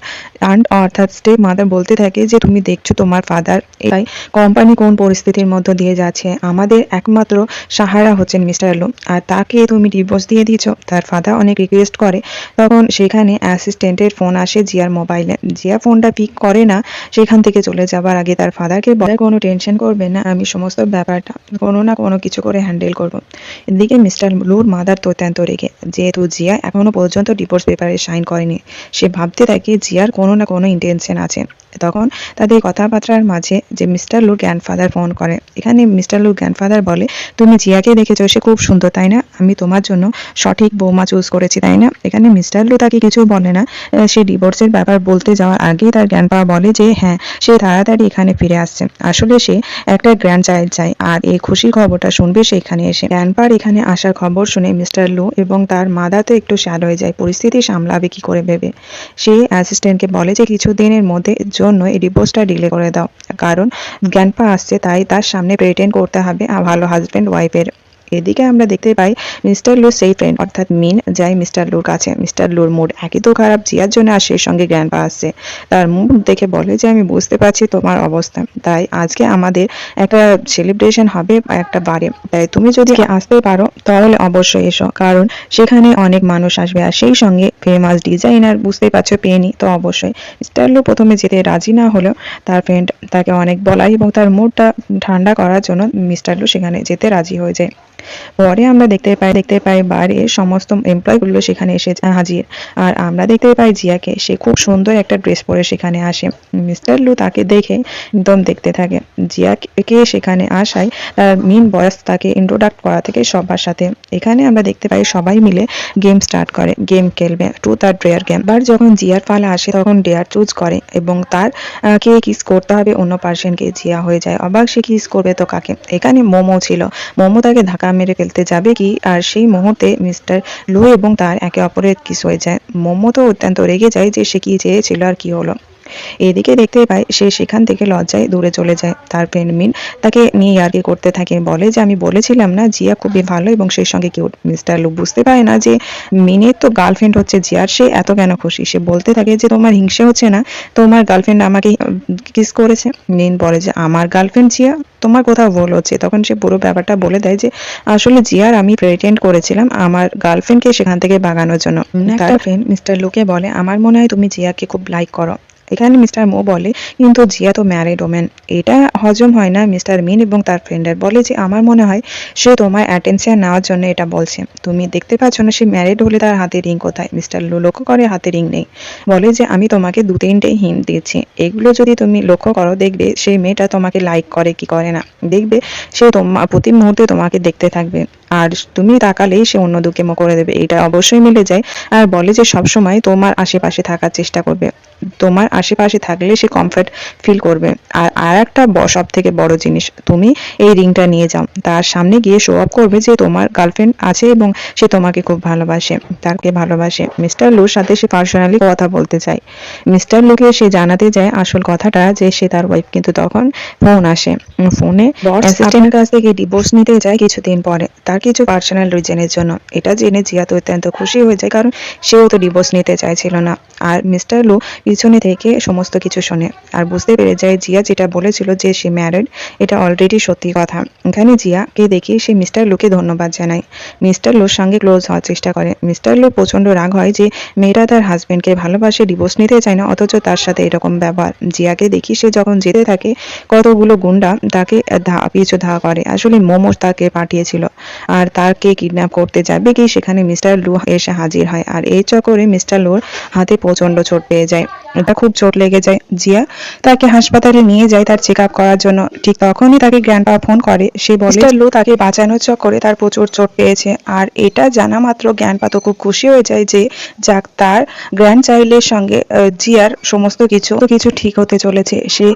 আন্ট অর্থাৎ স্টেপ মাদার বলতে থাকে যে তুমি দেখছো তোমার ফাদার এটাই কোম্পানি কোন পরিস্থিতির মধ্য দিয়ে যাচ্ছে, আমাদের একমাত্র সাহারা হচ্ছেন মিস্টার লু, আর তাকে তুমি ডিভোর্স দিয়ে দিয়েছো। তার ফাদার অনেক রিকোয়েস্ট করে, তখন সেখানে অ্যাসিস্ট্যান্টের ফোন আসে জিয়ার মোবাইলে। জিয়া ফোনটা পিক করে না, সেখান থেকে চলে যাবার আগে তার ফাদারকে বলে কোনো টেনশন করবে না, আমি সমস্ত ব্যাপারটা কোনো না কোনো কিছু করে হ্যান্ডেল করব। এদিকে মিস্টার লুর মাদার তো অত্যন্ত রেগে, যেহেতু জিয়া এখনো পর্যন্ত ডিভোর্স পেপারে সাইন করেনি, সে ভাবতে থাকে জিয়ার কোনো না কোনো ইন্টেনশন আছে। তখন তাদের কথাবার্তার মাঝে যে মিস্টার লুর গ্র্যান্ডফাদার ফোন করে। এখানে মিস্টার লুর গ্র্যান্ডফাদার বলে, তুমি জিয়াকে দেখেছো, সে খুব সুন্দর তাই না, আমি তোমার জন্য সঠিক বৌমা চুজ করেছি তাই না। এখানে মিস্টার লু তাকে কিছু বলে না, সে ডিভোর্সের ব্যাপার বলতে যাওয়ার আগেই তার গ্র্যান্ডপা বলে যে হ্যাঁ সে তাড়াতাড়ি এখানে ফিরে আসছে, আসলে সে একটা গ্র্যান্ড চাইল্ড চায় আর এই খুশির খবরটা শুনবে সে এখানে এসে। গ্র্যান্ডপার এখানে আসার খবর শুনে মিস্টার লু এবং তার মাদার তো একটু স্যাড হয়ে যায়, পরিস্থিতি সামলাবে কি করে ভেবে। সে অ্যাসিস্ট্যান্টকে বলে যে কিছুদিনের মধ্যে জন্য এই ডিভোর্সটা ডিলে করে দাও, কারণ গ্র্যান্ডপা আসছে তাই তার সামনে প্রেটেন্ড করতে হবে ভালো হাজব্যান্ড ওয়াইফের। এদিকে আমরা দেখতে পাই মিস্টার লুর সেই ফ্রেন্ড অর্থাৎ মিন যায় মিস্টার লুর কাছে। মিস্টার লুর মুড একই তো খারাপ জিয়ার জন্য, আর সেই সঙ্গে গ্র্যান্ডপা আসছে। তার মুড দেখে বলে যে আমি বুঝতে পারছি তোমার অবস্থা, তাই আজকে আমাদের একটা সেলিব্রেশন হবে একটা বারে, তাই তুমি যদি আসতে পারো তাহলে অবশ্যই এসো, কারণ সেখানে অনেক মানুষ আসবে আর সেই সঙ্গে ফেমাস ডিজাইনার বুঝতেই পারছো পেনি, তো অবশ্যই। মিস্টার লু প্রথমে যেতে রাজি না হলেও তার ফ্রেন্ড তাকে অনেক বলায় এবং তার মুডটা ঠান্ডা করার জন্য মিস্টার লু সেখানে যেতে রাজি হয়ে যায়। পরে আমরা দেখতে পাই বাইরে সমস্ত এমপ্লয়গুলো সেখানে এসে হাজির, আর আমরা দেখতে পাই জিয়াকে, সে খুব সুন্দর একটা ড্রেস পরে সেখানে আসে। মিস্টার লু তাকে দেখে একদম দেখতে থাকে। জিয়াকে সেখানে আসায় তার মেন বয়স তাকে ইন্ট্রোডাক্ট করা থেকে সবার সাথে। এখানে আমরা দেখতে পাই সবাই মিলে গেম স্টার্ট করে, গেম খেলবে, ট্রুথ আর ডেয়ার গেম। বার যখন জিয়ার পালা আসে তখন ডেয়ার চুজ করে এবং তার কে কিস করতে হবে অন্য পার্সনকে। জিয়া হয়ে যায় অবাক, সে কিস করবে তো কাকে। এখানে মোমো ছিল, মোমো তাকে ধাক্কা মেরে ফেলতে যাবে কি, আর সেই মুহূর্তে মিস্টার লু এবং তার একে অপরের কিস হয়ে যায়। মোমো তো অত্যন্ত রেগে যায় যে সে কি চেয়েছিল আর কি হলো। এদিকে দেখতে পাই সে সেখান থেকে লজ্জায় দূরে চলে যায়। তার ফ্রেন্ড মিন তাকে নিয়ে ইয়ার্কি করতে থাকে, বলে যে আমি বলেছিলাম না জিয়া খুবই ভালো এবং সেই সঙ্গে কিউট। মিস্টার লু বুঝতে পারে না যে মিনের তো গার্লফ্রেন্ড হচ্ছে জিয়ার, সে এত কেন খুশি। সে বলতে থাকে যে তোমার হিংসে হচ্ছে না, তোমার গার্লফ্রেন্ড আমাকে কিস করেছে। মিন বলে যে আমার গার্লফ্রেন্ড জিয়া, তোমার কোথাও ভুল হচ্ছে। তখন সে পুরো ব্যাপারটা বলে দেয় যে আসলে জিয়ার আমি প্রেটেন্ড করেছিলাম আমার গার্লফ্রেন্ডকে সেখান থেকে ভাগানোর জন্য। তার ফ্রেন্ড মিস্টার লুকে বলে আমার মনে হয় তুমি জিয়াকে খুব লাইক করো। এখানে মিস্টার মো বলে কিন্তু জিয়া তো ম্যারিড ওমেন, এটা হজম হয় না। মিস্টার মিন এবং তার ফ্রেন্ডের বলে যে আমার মনে হয় সে তোমার অ্যাটেনশন নেওয়ার জন্য এটা বলছে, তুমি দেখতে পাচ্ছ না সে ম্যারিড হলে তার হাতে রিং কোথায়। মিস্টার লু লক্ষ্য করে হাতে রিং নেই, বলে যে আমি তোমাকে 2-3টে হিন্ট দিয়েছি, এগুলো যদি তুমি লক্ষ্য করো দেখবে সেই মেয়েটা তোমাকে লাইক করে কি করে না, দেখবে সে তোমার প্রতি মুহূর্তে তোমাকে দেখতে থাকবে আর তুমি তাকালেই সে অন্য দিকে মুখ করে দেবে। এটা অবশ্যই মিলে যায় আর বলে যে সবসময় তোমার আশেপাশে থাকার চেষ্টা করবে। তোমার আশেপাশে থাকলে সে কমফর্ট ফিল করবে। আর একটা সব থেকে বড় জিনিস, তুমি এই রিংটা নিয়ে যাও, তার সামনে গিয়ে শো অফ করবে যে তোমার গার্লফ্রেন্ড আছে এবং সে তোমাকে খুব ভালোবাসে, তাকে ভালোবাসে। মিস্টার লুর সাথে সে পার্সোনালি কথা বলতে চায়। মিস্টার লুকে সে জানাতে যায় আসল কথাটা যে সে তার ওয়াইফ। কিন্তু তখন ফোন আসে। ফোনে অ্যাসিস্ট্যান্টের কাছ থেকে ডিভোর্স নিতে যায় কিছুদিন পরে, তার কিছু পার্সোনাল রিজনের জন্য। এটা জেনে জিয়া তো অত্যন্ত খুশি হয়ে যায়, কারণ সেও তো ডিভোর্স নিতে চাইছিল না। আর মিস্টার লু পিছনে থেকে সমস্ত কিছু শোনে আর বুঝতে পেরে যায় জিয়া যেটা বলেছিল যে সে ম্যারিড, এটা অলরেডি সত্যি কথা। এখানে জিয়াকে দেখে সে মিস্টার লুকে ধন্যবাদ জানায়। মিস্টার লুর সঙ্গে ক্লোজ হওয়ার চেষ্টা করে। মিস্টার লু প্রচন্ড রাগ হয় যে মেয়েটা তার হাজবেন্ডকে ভালোবাসে, ডিভোর্স নিতে চায় না, অথচ তার সাথে এরকম ব্যবহার। জিয়াকে দেখি সে যখন যেতে থাকে কতগুলো গুন্ডা তাকে পিছু ধাওয়া করে। আসলে মোমো তাকে পাঠিয়েছিল আর তাকে কিডন্যাপ করতে যাবে কি সেখানে মিস্টার লু এসে হাজির হয়। আর এই চক্করে মিস্টার লুর হাতে প্রচন্ড চোট পেয়ে যায়, এটা খুব চোট লেগে যায়। জিয়া তাকে হাসপাতালে নিয়ে যায় তার চেক আপ করার জন্য। ঠিক তখনই তাকে গ্র্যান্ডপা ফোন করে। সে বলে মিস্টার লু তাকে বাঁচানোর চক্করে তার প্রচুর চোট পেয়েছে। আর এটা জানা মাত্র গ্র্যান্ডপা তো খুব খুশি হয়ে যায় যে যাক, তার গ্র্যান্ড চাইল্ডের সঙ্গে জিয়ার সমস্ত কিছু ঠিক হতে চলেছে। সে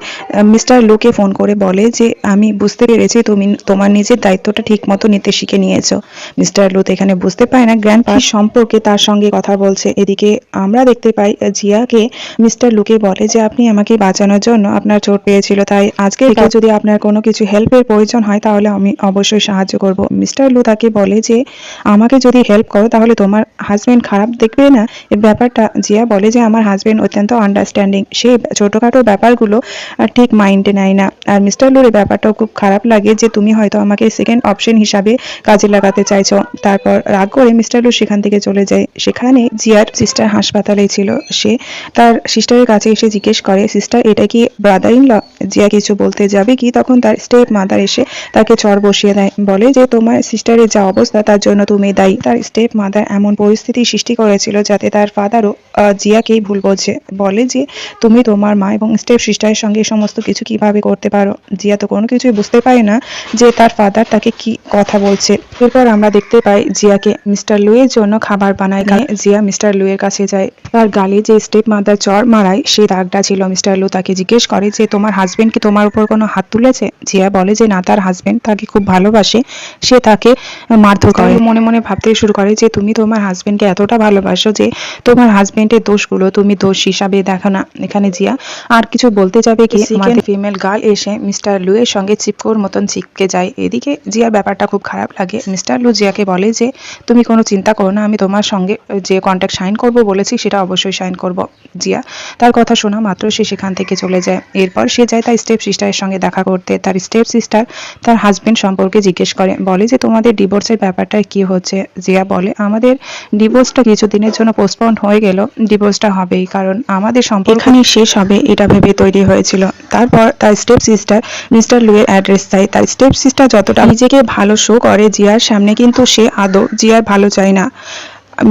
মিস্টার লুকে ফোন করে বলে যে আমি বুঝতে পেরেছি তুমি তোমার নিজের দায়িত্বটা ঠিক মতো নিতে শিখে নিয়েছো। মিস্টার লু তো এখানে বুঝতে পায় না গ্র্যান্ডপা সম্পর্কে তার সঙ্গে কথা বলছে। এদিকে আমরা দেখতে পাই জিয়াকে মিস্টার লুকে বলে যে আপনি আমাকে বাঁচানোর জন্য আপনার চোট পেয়েছিল, তাই আজকে যদি আপনার কোনো কিছু হেল্পের প্রয়োজন হয় তাহলে আমি অবশ্যই সাহায্য করব। মিস্টার লু তাকে বলে যে আমাকে যদি হেল্প করো তাহলে তোমার হাজবেন্ড খারাপ দেখবে না। এই ব্যাপারটা জিয়া বলে যে আমার হাজবেন্ড অত্যন্ত আন্ডারস্ট্যান্ডিং, সে ছোটখাটো ব্যাপারগুলো ঠিক মাইন্ডে নেয় না। আর মিস্টার লুর এই ব্যাপারটাও খুব খারাপ লাগে যে তুমি হয়তো আমাকে সেকেন্ড অপশন হিসাবে কাজে লাগাতে চাইছো। তারপর রাগ করে মিস্টার লু সেখান থেকে চলে যায়। সেখানে জিয়ার সিস্টার হাসপাতালে ছিল। সে তার সিস্টারের কাছে এসে জিজ্ঞেস করে সিস্টার এটা কি ব্রাদার ইন ল? জিয়া কিছু বলতে যাবে কি তখন তার স্টেপ মাদার এসে তাকে চড় বসিয়ে দেয়, বলে যে তোমার সিস্টারের যা অবস্থা তার জন্য তুমি দায়ী। তার স্টেপ মাদার এমন পরিস্থিতি সৃষ্টি করেছিল যাতে তার ফাদারও জিয়াকেই ভুল বোঝে, বলে যে তুমি তোমার মা এবং স্টেপ সিস্টারের সঙ্গে সমস্ত কিছু কিভাবে করতে পারো। জিয়া তো কোনো কিছুই বুঝতে পারে না যে তার ফাদার তাকে কি কথা বলছে। এরপর আমরা দেখতে পাই জিয়াকে মিস্টার লুয়ের জন্য খাবার বানায়। জিয়া মিস্টার লুয়ের কাছে যায়, তার গালে যে স্টেপ মাদার চড় মারায় সেই দাগটা ছিল। মিস্টার লু তাকে জিজ্ঞেস করে যে তোমার হাজবেন্ড কি তোমার উপর কোনো হাত তুলেছে? জিয়া বলে যে না, তার হাজবেন্ড তাকে খুব ভালোবাসে, সে তাকে মারধর করে। মনে মনে ভাবতে শুরু করে যে তুমি তোমার হাজবেন্ডকে এতটা ভালোবাসো যে তোমার হাজবেন্ডের দোষগুলো তুমি দোষ হিসাবে দেখো না। এখানে জিয়া আর কিছু বলতে যাবে কি আমাদের ফিমেল গার্ল এসে মিস্টার লু এর সঙ্গে চিপকোর মতন চিপকে যায়। এদিকে জিয়ার ব্যাপারটা খুব খারাপ লাগে। মিস্টার লু জিয়াকে বলে যে তুমি কোনো চিন্তা করো না, আমি তোমার সঙ্গে যে কন্ট্রাক্ট সাইন করব বলেছি সেটা অবশ্যই সাইন করব। জিয়া তার কথা শোনা মাত্র সে সেখান থেকে চলে যায়। এরপর সে যায় তার স্টেপ সিস্টারের সঙ্গে দেখা করতে। তার স্টেপ সিস্টার তার হাজবেন্ড সম্পর্কে জিজ্ঞেস করে, বলে যে তোমাদের ডিভোর্সের ব্যাপারটা কি হচ্ছে। জিয়া বলে আমাদের ডিভোর্সটা কিছুদিনের জন্য পোস্টপন্ড হয়ে গেল, ডিভোর্সটা হবেই, কারণ আমাদের সম্পর্ক এখানেই শেষ হবে এটা ভেবে তৈরি হয়েছিল। তারপর তার স্টেপ সিস্টার মিস্টার লু এর অ্যাড্রেস দেয়। তার স্টেপ সিস্টার যতটা নিজেকে ভালো শো করে জিয়ার সামনে, কিন্তু সে আদৌ জিয়ার ভালো চায় না,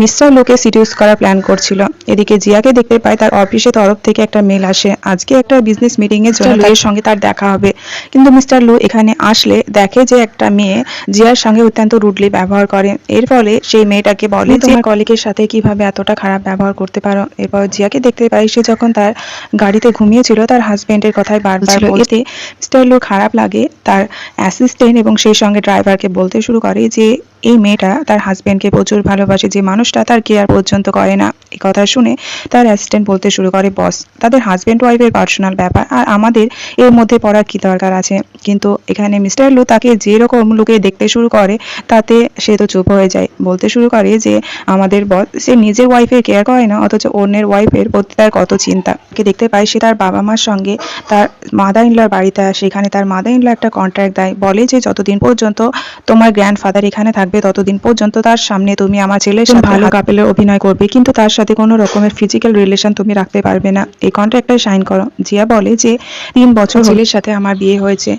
মিস্টার লুকে সিডিউস করার প্ল্যান করছিল। এদিকে জিয়াকে দেখতে পায় তার অফিসের তরফ থেকে একটা মেল আসে, আজকে একটা বিজনেস মিটিং এর জন্য তার সঙ্গে তার দেখা হবে। কিন্তু মিস্টার লু এখানে আসলে দেখে যে একটা মেয়ে জিয়ার সঙ্গে অত্যন্ত রুডলি ব্যবহার করে। এর ফলে সেই মেয়েটাকে বলে যে তোমার কলিগের সাথে কিভাবে এতটা খারাপ ব্যবহার করতে পারো। এরপর জিয়াকে দেখতে পাই সে যখন তার গাড়িতে ঘুমিয়েছিল তার হাজবেন্ডের কথাই বারবার বলতে মিস্টার লু খারাপ লাগে। তার অ্যাসিস্ট্যান্ট এবং সেই সঙ্গে ড্রাইভারকে বলতে শুরু করে যে এই মেয়েটা তার হাজবেন্ডকে প্রচুর ভালোবাসে, যে মানুষটা তার কেয়ার পর্যন্ত করে না। এই কথা শুনে তার অ্যাসিস্ট্যান্ট বলতে শুরু করে বস, তাদের হাজবেন্ড ওয়াইফের পার্সোনাল ব্যাপার, আর আমাদের এর মধ্যে পড়ার কি দরকার আছে। কিন্তু এখানে মিস্টার লু তাকে যেরকম লোকে দেখতে শুরু করে তাতে সে তো চুপ হয়ে যায়, বলতে শুরু করে যে আমাদের বস সে নিজের ওয়াইফের কেয়ার করে না, অথচ অন্যের ওয়াইফের প্রতি তার কত চিন্তা। কে দেখতে পাই সে তার বাবা মার সঙ্গে তার মাদার ইনলার বাড়িতে আসে। এখানে তার মাদার ইনলা একটা কন্ট্রাক্ট দেয়, বলে যে যতদিন পর্যন্ত তোমার গ্র্যান্ডফাদার এখানে থাকবে ততদিন পর্যন্ত তার সামনে তুমি আমার ছেলের সাথে ভালো কাপেলের অভিনয় করবে, কিন্তু তার সাথে কোনো রকমের ফিজিক্যাল রিলেশন তুমি রাখতে পারবে না। এই কন্ট্রাক্টটা সাইন করো। জিয়া বলে যে 3 বছর ছেলের সাথে আমার বিয়ে হয়েছে,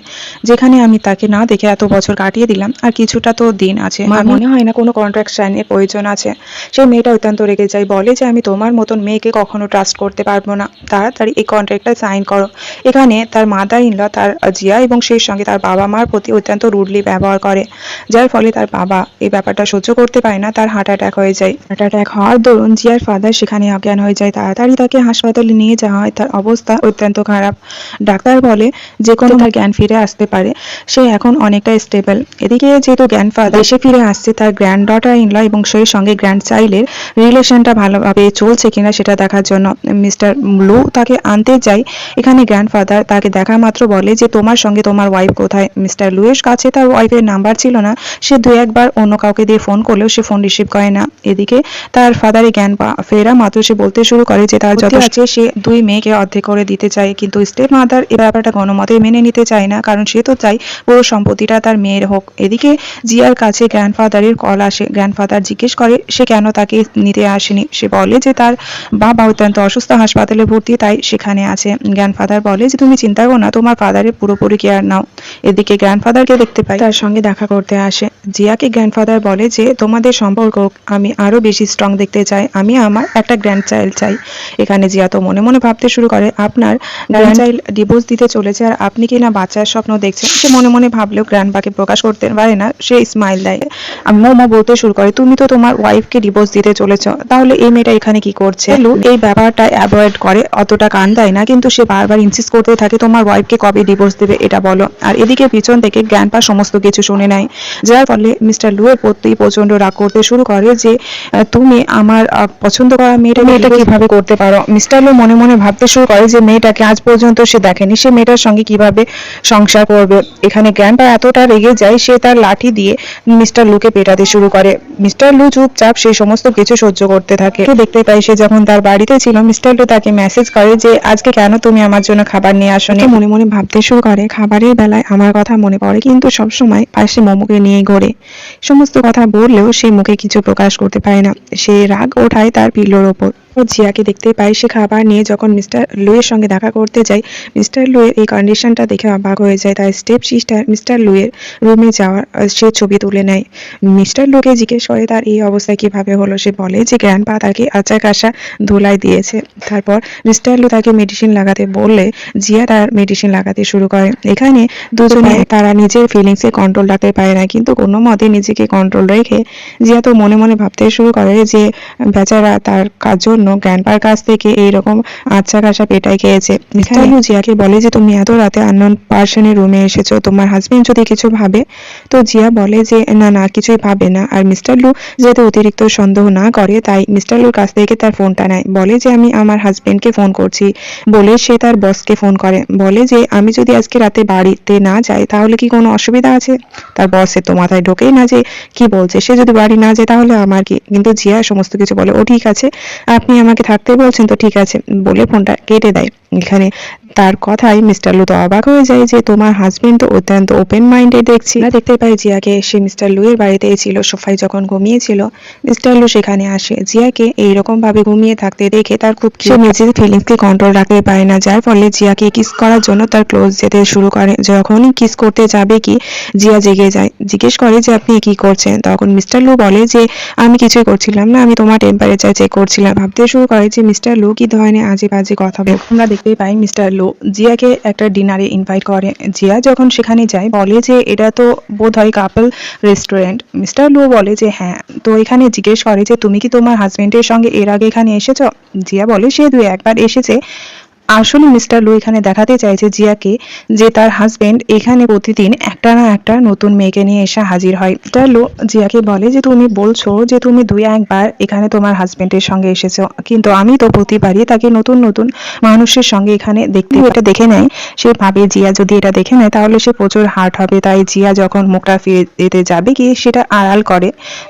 যেখানে আমি তাকে না দেখে এত বছর কাটিয়ে দিলাম, আর কিছুটা তো দিন আছে, আমার মনে হয় না কোনো কন্ট্রাক্ট সাইনের প্রয়োজন আছে। সেই মেয়েটা অত্যন্ত রেগে যায়, বলে যে আমি তোমার মতন মেয়েকে কখনো ট্রাস্ট করতে পারবো না, তাড়াতাড়ি এই কন্ট্রাক্টটা সাইন করো। এখানে তার মাদার ইনলা তার জিয়া এবং সেই সঙ্গে তার বাবা মার প্রতি অত্যন্ত রুডলি ব্যবহার করে, যার ফলে তার বাবা এই ব্যাপারটা সহ্য করতে পারে না, তার হার্ট অ্যাটাক হয়ে যায়। যায়। হার্ট অ্যাটাক হওয়ার দরুন জিয়ার ফাদার সেখানে অজ্ঞান হয়ে যায়। তাড়াতাড়ি তাকে হাসপাতালে নিয়ে যাওয়া হয়। তার অবস্থা অত্যন্ত খারাপ। ডাক্তার বলে যে কোনো তার জ্ঞান ফিরে আসতে পারে, সে এখন অনেকটা স্টেবল। এদিকে যেহেতু গ্র্যান্ডফাদার দেশে ফিরে আসছে, তার গ্র্যান্ড ডটার ইন ল এবং সেই সঙ্গে গ্র্যান্ড চাইল্ডের রিলেশনটা ভালোভাবে চলছে কিনা সেটা দেখার জন্য মিস্টার লু তাকে আনতে যায়। এখানে গ্র্যান্ডফাদার তাকে দেখা মাত্র বলে যে তোমার সঙ্গে তোমার ওয়াইফ কোথায়। মিস্টার লুয়ের কাছে তার ওয়াইফের নাম্বার ছিল না। সে দু একবার অন্য কাউকে দিয়ে ফোন করলেও সে ফোন রিসিভ করে না। এদিকে তার ফাদারের জ্ঞান ফেরা মাত্র সে বলতে শুরু করে যে তার যত আছে সে দুই মেয়েকে অর্ধেক করে দিতে চায়, কিন্তু স্টেপ মাদার এই ব্যাপারটা কোনোমতে মেনে নিতে চায় না, কারণ সে তো চায় পুরো সম্পত্তিটা তার মেয়ের হোক। এদিকে জিয়ার কাছে গ্র্যান্ডফাদারের কল আসে। গ্র্যান্ডফাদার জিজ্ঞেস করে সে কেন তাকে নিতে আসেনি। সে বলে যে তার বাবা অত্যন্ত অসুস্থ, হাসপাতালে ভর্তি, তাই সেখানে আছে। গ্র্যান্ডফাদার বলে যে তুমি চিন্তা করো না, তোমার ফাদারের পুরোপুরি কেয়ার নাও। এদিকে গ্র্যান্ডফাদারকে দেখতে পাই, তার সঙ্গে দেখা করতে আসে। জিয়াকে গ্র্যান্ডফাদার বলে যে তোমাদের সম্পর্ক আমি আরো বেশি স্ট্রং দেখতে চাই, আমি আমার একটা গ্র্যান্ড চাইল্ড চাই। এখানে জিয়া তো মনে মনে ভাবতে শুরু করে আপনার গ্র্যান্ড চাইল্ড ডিভোর্স দিতে চলেছে আর আপনি কি না বাচ্চার স্বপ্ন দেখছেন। সে মনে মনে ভাবলেও গ্র্যান্ডপাকে প্রকাশ করতে পারে না, সে স্মাইল দেয়। মোমো বলতে শুরু করে তুমি তো তোমার ওয়াইফকে ডিভোর্স দিতে চলেছ, তাহলে এই মেয়েটা এখানে কি করছে। লু এই ব্যাপারটা অ্যাভয়েড করে, অতটা কান দেয় না, কিন্তু সে বারবার ইনসিস্ট করতে থাকে তোমার ওয়াইফকে কবে ডিভোর্স দেবে এটা বলো। আর এদিকে পিছন থেকে গ্র্যান্ডপা সমস্ত কিছু শুনে নেয়, যার ফলে মিস্টার লু এর প্রতি প্রচন্ড রাগ করতে শুরু করে যে তুমি আমার পছন্দ করা মেয়েটা কিভাবে করতে পারো। মিস্টার লু মনে মনে ভাবতে শুরু করে যে মেয়েটাকে আজ পর্যন্ত সে দেখেনি, সে মেয়েটার সঙ্গে কিভাবে সংসার করবে। এখানে গ্র্যান্ডপা এতটা রেগে যায় সে তার লাঠি দিয়ে মিস্টার লুকে পেটাতে শুরু করে। মিস্টার লু চুপচাপ সেই সমস্ত কিছু সহ্য করতে থাকে। দেখতে পাই সে যখন তার বাড়িতে ছিল মিস্টার লু তাকে মেসেজ করে যে আজকে কেন তুমি আমার জন্য খাবার নিয়ে আসোনি। মনে মনে ভাবতে শুরু করে খাবারের বেলায় আমার কথা মনে পড়ে, কিন্তু সবসময় পাশে মোমোকে নিয়ে ঘোরে। সমস্ত কথা বললেও সে মুখে কিছু প্রকাশ করতে পারে না, সে রাগ ওঠায় তার পিলোর ওপর। জিয়াকে দেখতে পাই সে খাবার নিয়ে যখন মিস্টার লুয়ের সঙ্গে দেখা করতে যায়। মিস্টার লুয়ের এই কন্ডিশনটা দেখে অবাক হয়ে যায়। তার স্টেপ সিস্টার মিস্টার লুয়ের রুমে যাওয়ার সে ছবি তুলে নেয়। মিস্টার লুকে জিজ্ঞেস করে তার এই অবস্থায় কিভাবে হলো। সে বলে যে গ্র্যান্ডপা তাকে আচার কাঁসা ধুলাই দিয়েছে। তারপর মিস্টার লু তাকে মেডিসিন লাগাতে বললে জিয়া তার মেডিসিন লাগাতে শুরু করে। এখানে দুজনে তারা নিজের ফিলিংসে কন্ট্রোল রাখতে পারে না, কিন্তু কোনো মতে নিজেকে কন্ট্রোল রেখে জিয়া তো মনে মনে ভাবতে শুরু করে যে বেচারা তার জন্য গ্র্যান্ডপার কাছ থেকে এইরকম আচ্ছা কাঁসা পেটাই খেয়েছে। মিস্টার লু জিয়াকে বলে যে তুমি এত রাতে আননোন পার্সনের রুমে এসেছো, তোমার হাজবেন্ড যদি কিছু ভাবে। তো জিয়া বলে যে না না কিছুই ভাবে না। আর মিস্টার লু যেহেতু অতিরিক্ত সন্দেহ না করে তাই মিস্টার লুর কাছ থেকে তার ফোনটা নেয়, বলে যে আমি আমার হাজবেন্ডকে ফোন করছি। বলে সে তার বসকে ফোন করে, বলে যে আমি যদি আজকে রাতে বাড়িতে না যাই তাহলে কি কোনো অসুবিধা আছে। তার বসের তো মাথায় ঢোকেই না যে কি বলছে, সে যদি বাড়ি না যায় তাহলে আমার কি। কিন্তু জিয়া সমস্ত কিছু বলে ও ঠিক আছে, আপনি আমাকে থাকতে বলছেন তো ঠিক আছে, বলে ফোনটা কেটে দেয়। এখানে তার কথাই মিস্টার লু তো অবাক হয়ে যায় যে তোমার হাজবেন্ড তো অত্যন্ত ওপেন মাইন্ডেড দেখছি। দেখতে পাই জিয়াকে সে মিস্টার লু এর বাড়িতেই ছিল, সোফায় যখন ঘুমিয়েছিল মিস্টার লু সেখানে আসে। জিয়াকে এইরকম ভাবে ঘুমিয়ে থাকতে দেখে তার খুব সে নিজের ফিলিংসকে কন্ট্রোল রাখতে পারে না, যার ফলে জিয়াকে কিস করার জন্য তার ক্লোজ যেতে শুরু করে। যখনই কিস করতে যাবে কি জিয়া জেগে যায়, জিজ্ঞেস করে যে আপনি কি করছেন। তখন মিস্টার লু বলে যে আমি কিছুই করছিলাম না, আমি তোমার টেম্পারেচার চেক করছিলাম। ভাবতে শুরু করে যে মিস্টার লু কি ধরনের আজে বাজে কথা বলে। আমরা দেখতে পাই মিস্টার লু জিয়াকে একটা ডিনারে ইনভাইট করে। জিয়া যখন সেখানে যায় বলে যে এটা তো বোধহয় কাপল রেস্টুরেন্ট। মিস্টার লু বলে যে হ্যাঁ। তো এখানে জিজ্ঞেস করে যে তুমি কি তোমার হাজবেন্ডের সঙ্গে এর আগে এখানে এসেছো। জিয়া বলে সে 2-1 বার এসেছে। আসলে মিস্টার লু এখানে দেখাতে চাইছে জিয়াকে যে তার হাজবেন্ড এখানে প্রতিদিন একটা না একটা নতুন মেয়েকে নিয়ে এসে হাজির হয়। মিস্টার লু জিয়াকে বলে যে তুমি বলছো যে তুমি 2-1 বার এখানে তোমার হাজবেন্ডের সঙ্গে এসেছো, কিন্তু আমি তো প্রতিবারই তাকে নতুন নতুন মানুষের সঙ্গে এখানে দেখতে। এটা দেখে নেয়, সে ভাবে জিয়া যদি এটা দেখে নেয় তাহলে সে প্রচুর হার্ট হবে। তাই জিয়া যখন মুখটা ফিরে দিতে যাবে কি সেটা আড়াল করে,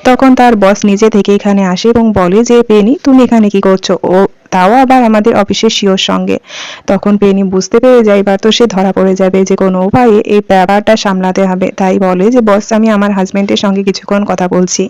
তখন তার বস নিজে থেকে এখানে আসে এবং বলে যে পেনি তুমি এখানে কি করছো, ও তাও আবার আমাদের অফিসের সিওর সঙ্গে। তখন পেনি বুঝতে পেরে যায় এবার তো সে ধরা পড়ে যাবে, যে কোনো উপায়ে এই ব্যাপারটা সামলাতে হবে। তাই বলে যে বস আমি আমার হাজবেন্ডের সঙ্গে কিছুক্ষণ কথা বলছি।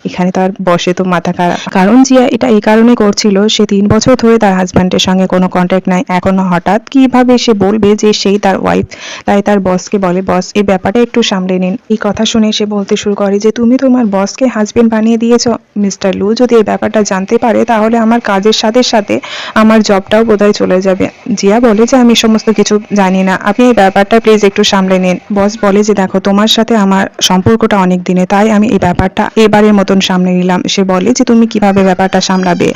এখানে তার বসে তো মাথা খারাপ, কারণ জিয়া এটা এই কারণে করছিল সে 3 বছর ধরে তার হাজবেন্ডের সঙ্গে কোনো কন্ট্যাক্ট নাই, এখন হঠাৎ কিভাবে সে বলবে যে সেই তার ওয়াইফ। তাই তার বসকে বলে বস এই ব্যাপারটা একটু সামলে নিন। এই কথা শুনে সে বলতে শুরু করে যে তুমি তোমার বসকে হাজবেন্ড বানিয়ে দিয়েছো। মিস্টার লু যদি এই ব্যাপারটা জানতে পারে তাহলে আমার কাজের সাথে সাথে সাথে আমার জবটাও বোধহয় চলে যাবে। জিয়া বলে যে আমি সমস্ত কিছু জানি না, আপনি এই ব্যাপারটা প্লিজ একটু সামলে নিন। বস বলে যে দেখো তোমার সাথে আমার সম্পর্কটা অনেক দিনে, তাই আমি এই ব্যাপারটা এবারের মতন সামলে নিলাম। সে বলে যে তুমি কিভাবে ব্যাপারটা সামলাবে।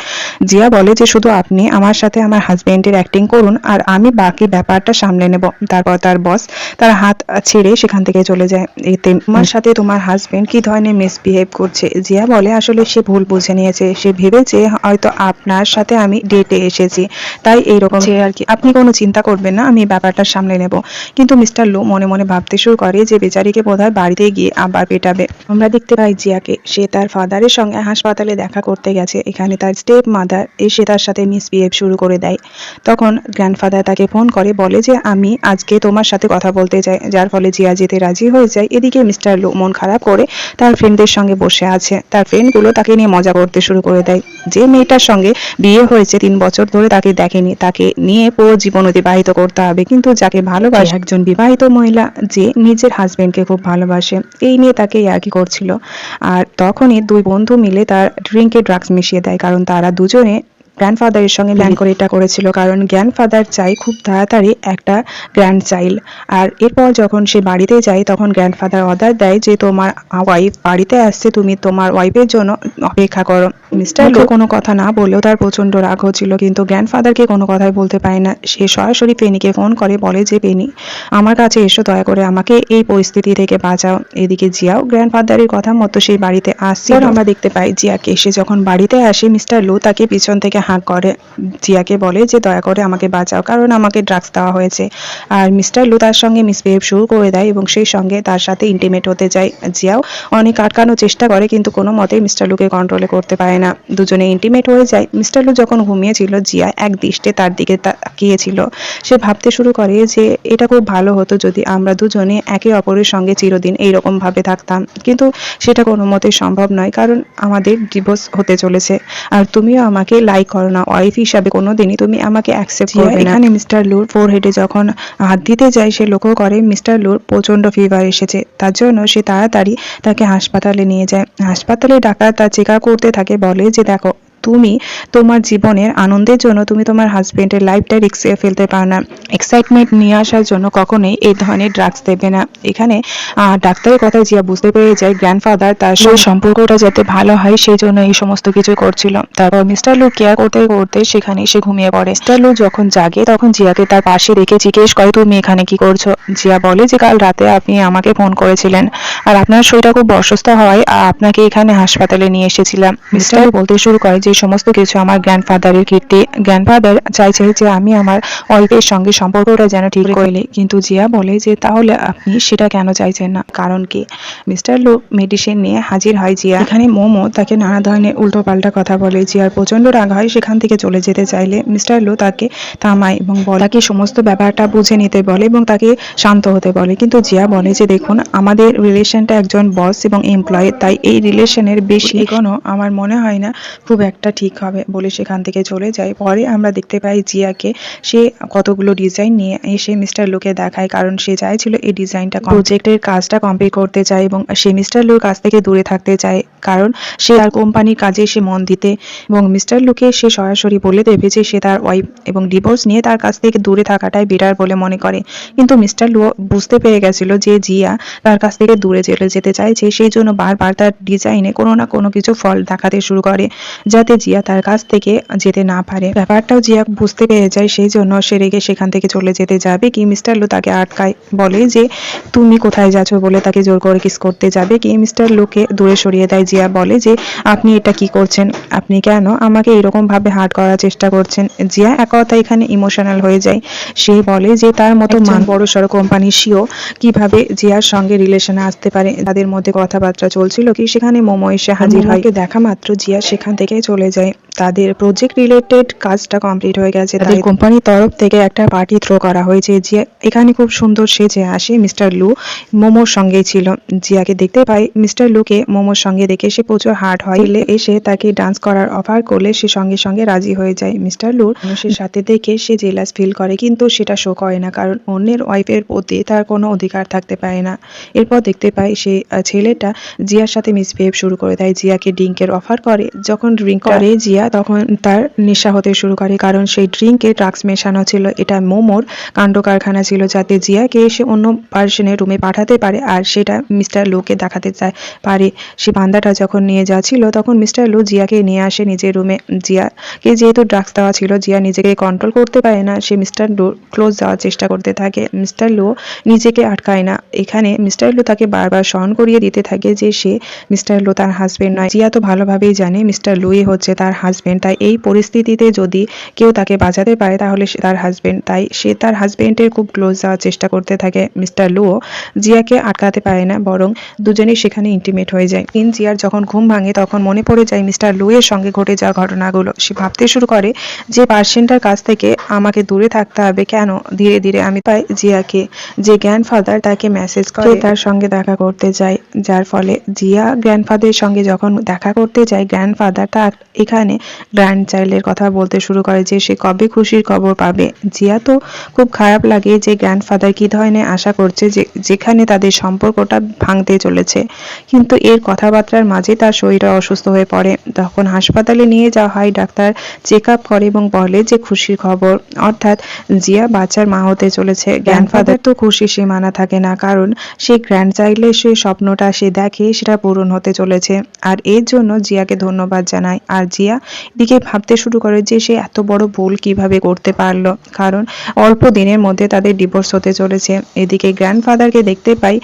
জিয়া বলে যে শুধু আপনি আমার সাথে আমার হাজবেন্ডের অ্যাক্টিং করুন আর আমি বাকি ব্যাপারটা সামলে নেব। তারপর তার বস তার হাত ছেড়ে সেখান থেকে চলে যায়। এতে তোমার সাথে তোমার হাজবেন্ড কি ধরনের মিসবিহেভ করছে। জিয়া বলে আসলে সে ভুল বুঝে নিয়েছে, সে ভেবেছে হয়তো আপনার সাথে আমি ডেটে এসেছি, তাই এইরকম সে আর কি। আপনি কোনো চিন্তা করবেন না, আমি ব্যাপারটা সামলে নেব। কিন্তু মিস্টার লো মনে মনে ভাবতে শুরু করে যে বেচারিকে বোধহয় বাড়িতে গিয়ে আবার পেটাবে। আমরা দেখতে পাই জিয়াকে, সে তার ফাদারের সঙ্গে হাসপাতালে দেখা করতে গেছে। এখানে তার স্টেপ মাদার এসে তার সাথে মিসবিহেভ শুরু করে দেয়। তখন গ্র্যান্ডফাদার তাকে ফোন করে, বলে যে আমি আজকে তোমার সাথে কথা বলতে চাই, যার ফলে জিয়া যেতে রাজি হয়ে যায়। এদিকে মিস্টার লো মন খারাপ করে তার ফ্রেন্ডদের সঙ্গে বসে আছে। তার ফ্রেন্ডগুলো তাকে নিয়ে মজা করতে শুরু করে দেয়। যে মেয়েটার সঙ্গে বিয়ে হয়েছে 3 বছর ধরে তাকে দেখেনি, তাকে নিয়ে পুরো জীবন অতিবাহিত করতে হবে, কিন্তু যাকে ভালোবাসে একজন বিবাহিত মহিলা যে নিজের হাজবেন্ডকে খুব ভালোবাসে, এই নিয়ে তাকে ইয়ার্কি করছিল। আর তখনই 2 বন্ধু মিলে তার ড্রিঙ্কে ড্রাগস মিশিয়ে দেয়, কারণ তারা দুজনে গ্র্যান্ডফাদারের সঙ্গে প্ল্যান করে এটা করেছিল, কারণ গ্র্যান্ডফাদার চাই খুব তাড়াতাড়ি একটা গ্র্যান্ড চাইল্ড। আর এরপর যখন সে বাড়িতে যায় তখন গ্র্যান্ডফাদার অর্ডার দেয় যে তোমার ওয়াইফ বাড়িতে আসছে, তুমি তোমার ওয়াইফের জন্য অপেক্ষা করো। মিস্টার লো কোনো কথা না বললেও তার প্রচন্ড রাগ হচ্ছিল, কিন্তু গ্র্যান্ডফাদারকে কোনো কথাই বলতে পারে না। সে সরাসরি পেনিকে ফোন করে, বলে যে পেনি আমার কাছে এসো, দয়া করে আমাকে এই পরিস্থিতি থেকে বাঁচাও। এদিকে জিয়াও গ্র্যান্ডফাদারের কথা মতো সেই বাড়িতে আসছে। আমরা দেখতে পাই জিয়াকে, সে যখন বাড়িতে আসে মিস্টার লো তাকে পিছন থেকে হাঁক করে, জিয়াকে বলে যে দয়া করে আমাকে বাঁচাও, কারণ আমাকে ড্রাগস দেওয়া হয়েছে। আর মিস্টার লো তার সঙ্গে মিসবিহেভ শুরু করে দেয় এবং সেই সঙ্গে তার সাথে ইন্টিমেট হতে যায়। জিয়াও অনেক আটকানোর চেষ্টা করে, কিন্তু কোনো মতেই মিস্টার লুকে কন্ট্রোলে করতে পারে না। দুজনে ইন্টিমেট হয়ে যায়। মিস্টার লু যখন ঘুমিয়েছিল জিয়া এক দৃষ্টে তার দিকে তাকিয়েছিল। সে ভাবতে শুরু করে যে এটা খুব ভালো হতো যদি আমরা দুজনে একে অপরের সঙ্গে চিরদিন এইরকম ভাবে থাকতাম, কিন্তু সেটা কোনো মতেই সম্ভব নয়, কারণ আমাদের ডিভোর্স হতে চলেছে। আর তুমিও আমাকে লাইক করো না, ওয়াইফ হিসাবে কোনোদিনই তুমি আমাকে অ্যাকসেপ্ট করবে না। এখানে মিস্টার লুর ফোরহেডে যখন হাত দিতে যায় সে লক্ষ্য করে মিস্টার লুর প্রচন্ড ফিভার এসেছে, তার জন্য সে তাড়াতাড়ি তাকে হাসপাতালে নিয়ে যায়। হাসপাতালে ডাক্তার তার চেক আপ করতে থাকে, বলে যে দেখো তুমি তোমার জীবনের আনন্দের জন্য তুমি তোমার হাজবেন্ডের লাইফটা রিস্কে ফেলতে পারো না, এক্সাইটমেন্ট নিয়ে আসার জন্য কখনোই এই ধরনের ড্রাগস দেবে না। এখানে ডাক্তারের কথা জিয়া বুঝতে পেরে যায় গ্র্যান্ডফাদার তার সেই সম্পর্কটা যাতে ভালো হয় সেই জন্য এই সমস্ত কিছু করছিল। তারপর মিস্টার লু কেয়ার করতে করতে সেখানে সে ঘুমিয়ে পড়ে। মিস্টার লু যখন জাগে তখন জিয়াকে তার পাশে রেখে জিজ্ঞেস করে তুমি এখানে কি করছো। জিয়া বলে যে কাল রাতে আপনি আমাকে ফোন করেছিলেন আর আপনার শরীরটা খুব অসুস্থ হওয়ায় আপনাকে এখানে হাসপাতালে নিয়ে এসেছিলাম। মিস্টার লু বলতে শুরু করে যে সমস্ত কিছু আমার গ্র্যান্ডফাদারের কীর্তি, গ্র্যান্ডফাদার চাইছে যে আমি আমার ওয়াইফের সঙ্গে সম্পর্কটা যেন ঠিক করলে। কিন্তু জিয়া বলে যে তাহলে আপনি সেটা কেন চাইছেন না, কারণ কি। মিস্টার লু মেডিসিন নিয়ে হাজির হয় জিয়া। এখানে মোমো তাকে নানা ধরনের উল্টোপাল্টা কথা বলে। জিয়ার প্রচন্ড রাগ হয়, সেখান থেকে চলে যেতে চাইলে মিস্টার লু তাকে থামায় এবং তাকে সমস্ত ব্যাপারটা বুঝে নিতে বলে এবং তাকে শান্ত হতে বলে। কিন্তু জিয়া বলে যে দেখুন আমাদের রিলেশনটা একজন বস এবং এমপ্লয়ি, তাই এই রিলেশনের বেশি এগোনো আমার মনে হয় না খুব একটা ঠিক হবে বলে সেখান থেকে চলে যায়। পরে আমরা দেখতে পাই জিয়াকে, সে কতগুলো ডিজাইন নিয়ে এসে মিস্টার লুকে দেখায়, কারণ সে চাইছিল এই ডিজাইনটা প্রজেক্টের কাজটা কমপ্লিট করতে চায় এবং সে মিস্টার লুর কাছ থেকে দূরে থাকতে চায়, কারণ সে তার কোম্পানির কাজে সে মন দিতে এবং মিস্টার লুকে সে সরাসরি বলে দেবে যে সে তার ওয়াইফ এবং ডিভোর্স নিয়ে তার কাছ থেকে দূরে থাকাটাই বেটার বলে মনে করে। কিন্তু মিস্টার লু বুঝতে পেরে গেছিল যে জিয়া তার কাছ থেকে দূরে চলে যেতে চাইছে, সেই জন্য বারবার তার ডিজাইনে কোনো না কোনো কিছু ফল দেখাতে শুরু করে যাতে জিয়া তার কাছ থেকে যেতে না পারে। ব্যাপারটাও জিয়া বুঝতে পেরে যায়, সেই জন্য সে রেগে সেখান থেকে চলে যেতে যাবে কি মিস্টার লু তাকে আটকায়, বলে যে তুমি কোথায় যাচ্ছ বলে তাকে জোর করে কিস করতে যাবে কি মিস্টার লুকে দূরে সরিয়ে দেয়। জিয়া বলে যে আপনি এটা কি করছেন, আপনি কেন আমাকে এরকম ভাবে হার্ট করার চেষ্টা করছেন। জিয়া এক কথা এখানে ইমোশনাল হয়ে যায়। সে বলে যে তার মতো বড় সড়ো কোম্পানি সিও কিভাবে জিয়ার সঙ্গে রিলেশনে আসতে পারে। তাদের মধ্যে কথাবার্তা চলছিল কি সেখানে মোমো এসে হাজির হয়। দেখা মাত্র জিয়া সেখান থেকে চলে যায়। তাদের প্রজেক্ট রিলেটেড কাজটা কমপ্লিট হয়ে গেছে, তাদের কোম্পানির তরফ থেকে একটা পার্টি থ্রো করা হয়েছে। জিয়া এখানে খুব সুন্দর সেজে আসে। মিস্টার লু মোমোর সঙ্গেই ছিল। জিয়াকে দেখতে পাই, মিস্টার লুকে মোমোর সঙ্গে দেখে সে প্রচুর হার্ট হয়, এসে তাকে ডান্স করার অফার করলে সে সঙ্গে সঙ্গে রাজি হয়ে যায়। মিস্টার লুর মানুষের সাথে দেখে সে জেলাস ফিল করে, কিন্তু সেটা শো করে না, কারণ অন্যের ওয়াইফের প্রতি তার কোনো অধিকার থাকতে পারে না। এরপর দেখতে পাই সে ছেলেটা জিয়ার সাথে মিসবিহেভ শুরু করে দেয়, জিয়াকে ড্রিঙ্কের অফার করে। যখন ড্রিঙ্ক করে জিয়া তখন তার নেশা হতে শুরু করে, কারণ সেই ড্রিঙ্কে ড্রাগস মেশানো ছিল। এটা মোমোর কাণ্ড কারখানা ছিল, যাতে জিয়াকে সে অন্য পার্সনের রুমে পাঠাতে পারে আর সেটা মিস্টার লুকে দেখাতে পারে। সে বান্দাটা যখন নিয়ে যাচ্ছিল তখন মিস্টার লু জিয়াকে নিয়ে আসে নিজের রুমে। জিয়াকে যেহেতু ড্রাগস দেওয়া ছিল, জিয়া নিজেকে কন্ট্রোল করতে পারে না, সে মিস্টার লুর ক্লোজ যাওয়ার চেষ্টা করতে থাকে। মিস্টার লু নিজেকে আটকায় না। এখানে মিস্টার লু তাকে বারবার স্মরণ করিয়ে দিতে থাকে যে সে মিস্টার লু তার হাজবেন্ড নয়। জিয়া তো ভালোভাবেই জানে মিস্টার লুই হচ্ছে তার হাজবেন্ড, তাই এই পরিস্থিতিতে যদি কেউ তাকে বাঁচাতে পারে তাহলে সে তার হাজবেন্ড, তাই সে তার হাজবেন্ডের খুব ক্লোজ যাওয়ার চেষ্টা করতে থাকে। মিস্টার লুও জিয়াকে আটকাতে পারে না, বরং দুজনেই সেখানে ইন্টিমেট হয়ে যায়। জিয়ার যখন ঘুম ভাঙে তখন মনে পড়ে যায় মিস্টার লুয়ের সঙ্গে ঘটে যাওয়া ঘটনাগুলো। সে ভাবতে শুরু করে যে পার্সেন্টার কাছ থেকে আমাকে দূরে থাকতে হবে কেন। ধীরে ধীরে আমি পাই জিয়াকে, যে গ্র্যান্ডফাদার তাকে মেসেজ করে তার সঙ্গে দেখা করতে যায়, যার ফলে জিয়া গ্র্যান্ডফাদারের সঙ্গে যখন দেখা করতে যায়, গ্র্যান্ডফাদার তার এখানে গ্র্যান্ড চাইল্ডের কথা বলতে শুরু করে যে সে কবে খুশির খবর পাবে। জিয়া তো খুব খারাপ লাগে যে গ্র্যান্ডফাদার কি ধরনের আশা করছে যেখানে তাদের সম্পর্কটা ভাঙতে চলেছে, কিন্তু এর কথাবার্তার মাঝে তার শরীরটা অসুস্থ হয়ে পড়ে। তখন হাসপাতালে নিয়ে যাওয়া হয়, ডাক্তার চেক আপ করে এবং বলে যে খুশির খবর, অর্থাৎ জিয়া বাচ্চার মা হতে চলেছে। গ্র্যান্ডফাদার তো খুশি সীমানা থাকে না, কারণ সেই গ্র্যান্ড চাইল্ডের সেই স্বপ্নটা সে দেখে সেটা পূরণ হতে চলেছে, আর এর জন্য জিয়াকে ধন্যবাদ জানায়। আর জিয়া দিকে ভাবতে শুরু করে যে সে এত বড় ভুল কিভাবে করতে পারলো, কারণ অল্প দিনের মধ্যে তাদের ডিভোর্স হতে চলেছে। এদিকে গ্র্যান্ডফাদারকে দেখতে পাই,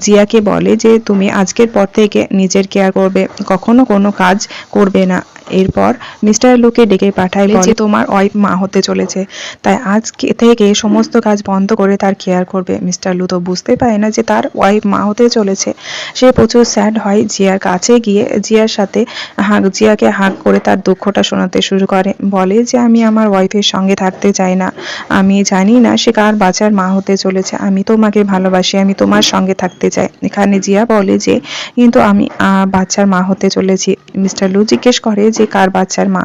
জিয়াকে বলে যে তুমি আজকের পর থেকে নিজের কেয়ার করবে, কখনো কোনো কাজ করবে না। এরপর মিস্টার লুকে ডেকে পাঠায়, বলে যে তোমার ওয়াইফ মা হতে চলেছে, তাই আজকে থেকে সমস্ত কাজ বন্ধ করে তার কেয়ার করবে। মিস্টার লু তো বুঝতে পারে না যে তার ওয়াইফ মা হতে চলেছে। সে প্রচুর স্যাড হয়, জিয়ার কাছে গিয়ে জিয়ার সাথে জিয়াকে হাগ করে তার দুঃখটা শোনাতে শুরু করে। বলে যে আমি আমার ওয়াইফের সঙ্গে থাকতে চাই না, আমি জানি না সে কার বাচ্চার মা হতে চলেছে, আমি তোমাকে ভালোবাসি, আমি তোমার সঙ্গে থাকতে চাই। এখানে জিয়া বলে যে কিন্তু আমি বাচ্চার মা হতে চলেছি। মিস্টার লু জিজ্ঞেস করে যে কার বাচ্চার মা।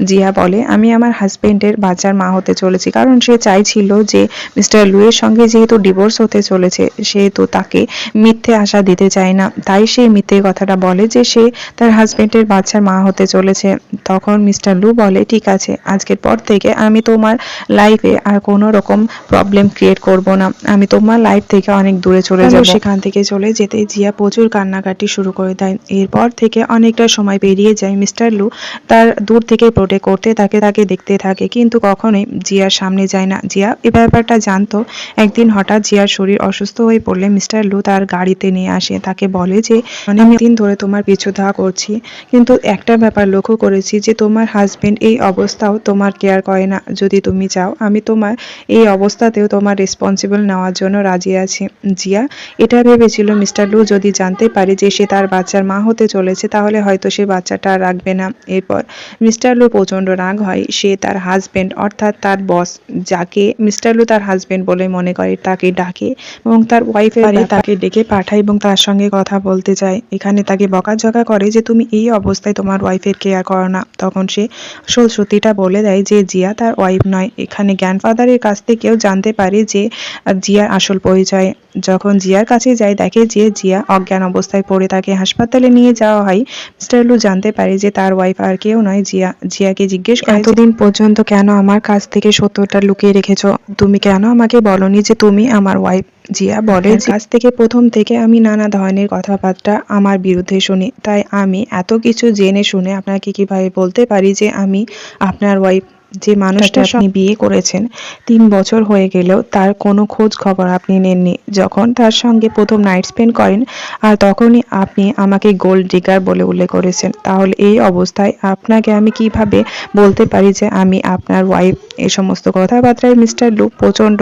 জিয়া বলে আমি আমার হাজবেন্ডের বাচ্চার মা হতে চলেছি, কারণ সে চাইছিল যে মিস্টার লুয়ের সঙ্গে যেহেতু ডিভোর্স হতে চলেছে সেহেতু তাকে মিথ্যে আশা দিতে চায় না, তাই সে মিথ্যে কথাটা বলে যে সে তার হাজবেন্ডের বাচ্চার মা হতে চলেছে। তখন মিস্টার লু বলে ঠিক আছে, আজকের পর থেকে আমি তোমার লাইফে আর কোনো রকম প্রবলেম ক্রিয়েট করব না, আমি তোমার লাইফ থেকে অনেক দূরে চলে যাব। সেখান থেকে চলে যেতে জিয়া প্রচুর কান্নাকাটি শুরু করে দেয়। এরপর থেকে অনেকটা সময় পেরিয়ে যায়। মিস্টার লু তার দূর থেকে প্রোটেক্ট করতে তাকে দেখতে থাকে, কিন্তু কখনোই জিয়ার সামনে যায় না। জিয়া এ ব্যাপারটা জানতো। একদিন হঠাৎ জিয়ার শরীর অসুস্থ হয়ে পড়লে মিস্টার লু তার গাড়িতে নিয়ে আসে, তাকে বলে যে অনেক দিন ধরে তোমার পিছু ধাওয়া করছি, কিন্তু একটা ব্যাপার লক্ষ্য করেছি যে তোমার হাজবেন্ড এই অবস্থাও তোমার কেয়ার করে না, যদি তুমি চাও আমি তোমার এই অবস্থাতেও তোমার রেসপন্সিবল নেওয়ার জন্য রাজি আছি। জিয়া এটা ভেবেছিল মিস্টার লু যদি জানতে পারে যে সে তার বাচ্চার মা হতে চলেছে তাহলে হয়তো সে বাচ্চাটা রাখবে না। এরপর মিস্টার লু প্রচন্ড রাগ হয়, সে তার হাজবেন্ড অর্থাৎ তার বস, যাকে মিস্টার লু তার হাজবেন্ড বলে মনে করে, তাকে ডাকে এবং তার ওয়াইফের তাকে ডেকে পাঠায় এবং তার সঙ্গে কথা বলতে চায়। এখানে তাকে বকাঝকা করে যে তুমি এই অবস্থায় তোমার ওয়াইফের কেয়ার করো না। তখন সে আসল সত্যিটা বলে দেয় যে জিয়া তার ওয়াইফ নয়। এখানে গ্র্যান্ডফাদারের কাছ থেকেও জানতে পারে যে জিয়ার আসল পরিচয়। যখন জিয়ার কাছে যায় দেখে যে জিয়া অজ্ঞান অবস্থায় পড়ে, তাকে হাসপাতালে নিয়ে যাওয়া হয়। মিস্টার লু জানতে পারে যে তার ওয়াইফ আর কেউ নয় জিয়া। জিয়াকে জিজ্ঞেস করে এতদিন পর্যন্ত কেন আমার কাছ থেকে সত্যটা লুকিয়ে রেখেছো, তুমি কেন আমাকে বলনি যে তুমি আমার ওয়াইফ। জিয়া বলে কাছ থেকে প্রথম থেকে আমি নানা ধরনের কথাবার্তা আমার বিরুদ্ধে শুনি, তাই আমি এত কিছু জেনে শুনে আপনাকে কিভাবে বলতে পারি যে আমি আপনার ওয়াইফ। যে মানুষটা আপনি বিয়ে করেছেন 3 বছর হয়ে গেলেও তার কোনো খোঁজ খবর আপনি নেননি। যখন তার সঙ্গে প্রথম নাইট স্পেন্ড করেন আর তখনই আপনি আমাকে গোল্ড ডিগার বলে উল্লেখ করেছেন, তাহলে এই অবস্থায় আপনাকে আমি কিভাবে বলতে পারি যে আমি আপনার ওয়াইফ। এই সমস্ত কথাবার্তায় মিস্টার লু প্রচন্ড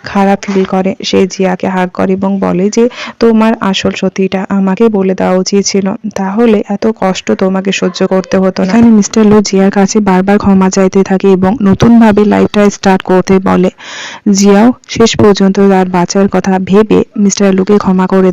খারাপ ফিল করে। সে জিয়াকে হাগ করে এবং বলে যে তোমার আসল সত্যিটা আমাকে বলে দেওয়া উচিত ছিল, তাহলে এত কষ্ট তোমাকে সহ্য করতে হতো না। এখানে মিস্টার লু জিয়ার কাছে বারবার ক্ষমা চাইতে থাকে এবং নতুনভাবে লাইফটা স্টার্ট করতে বলে। জিয়াও শেষ পর্যন্ত তার বাচ্চার কথা ভেবে মিস্টার লুকে ক্ষমা করে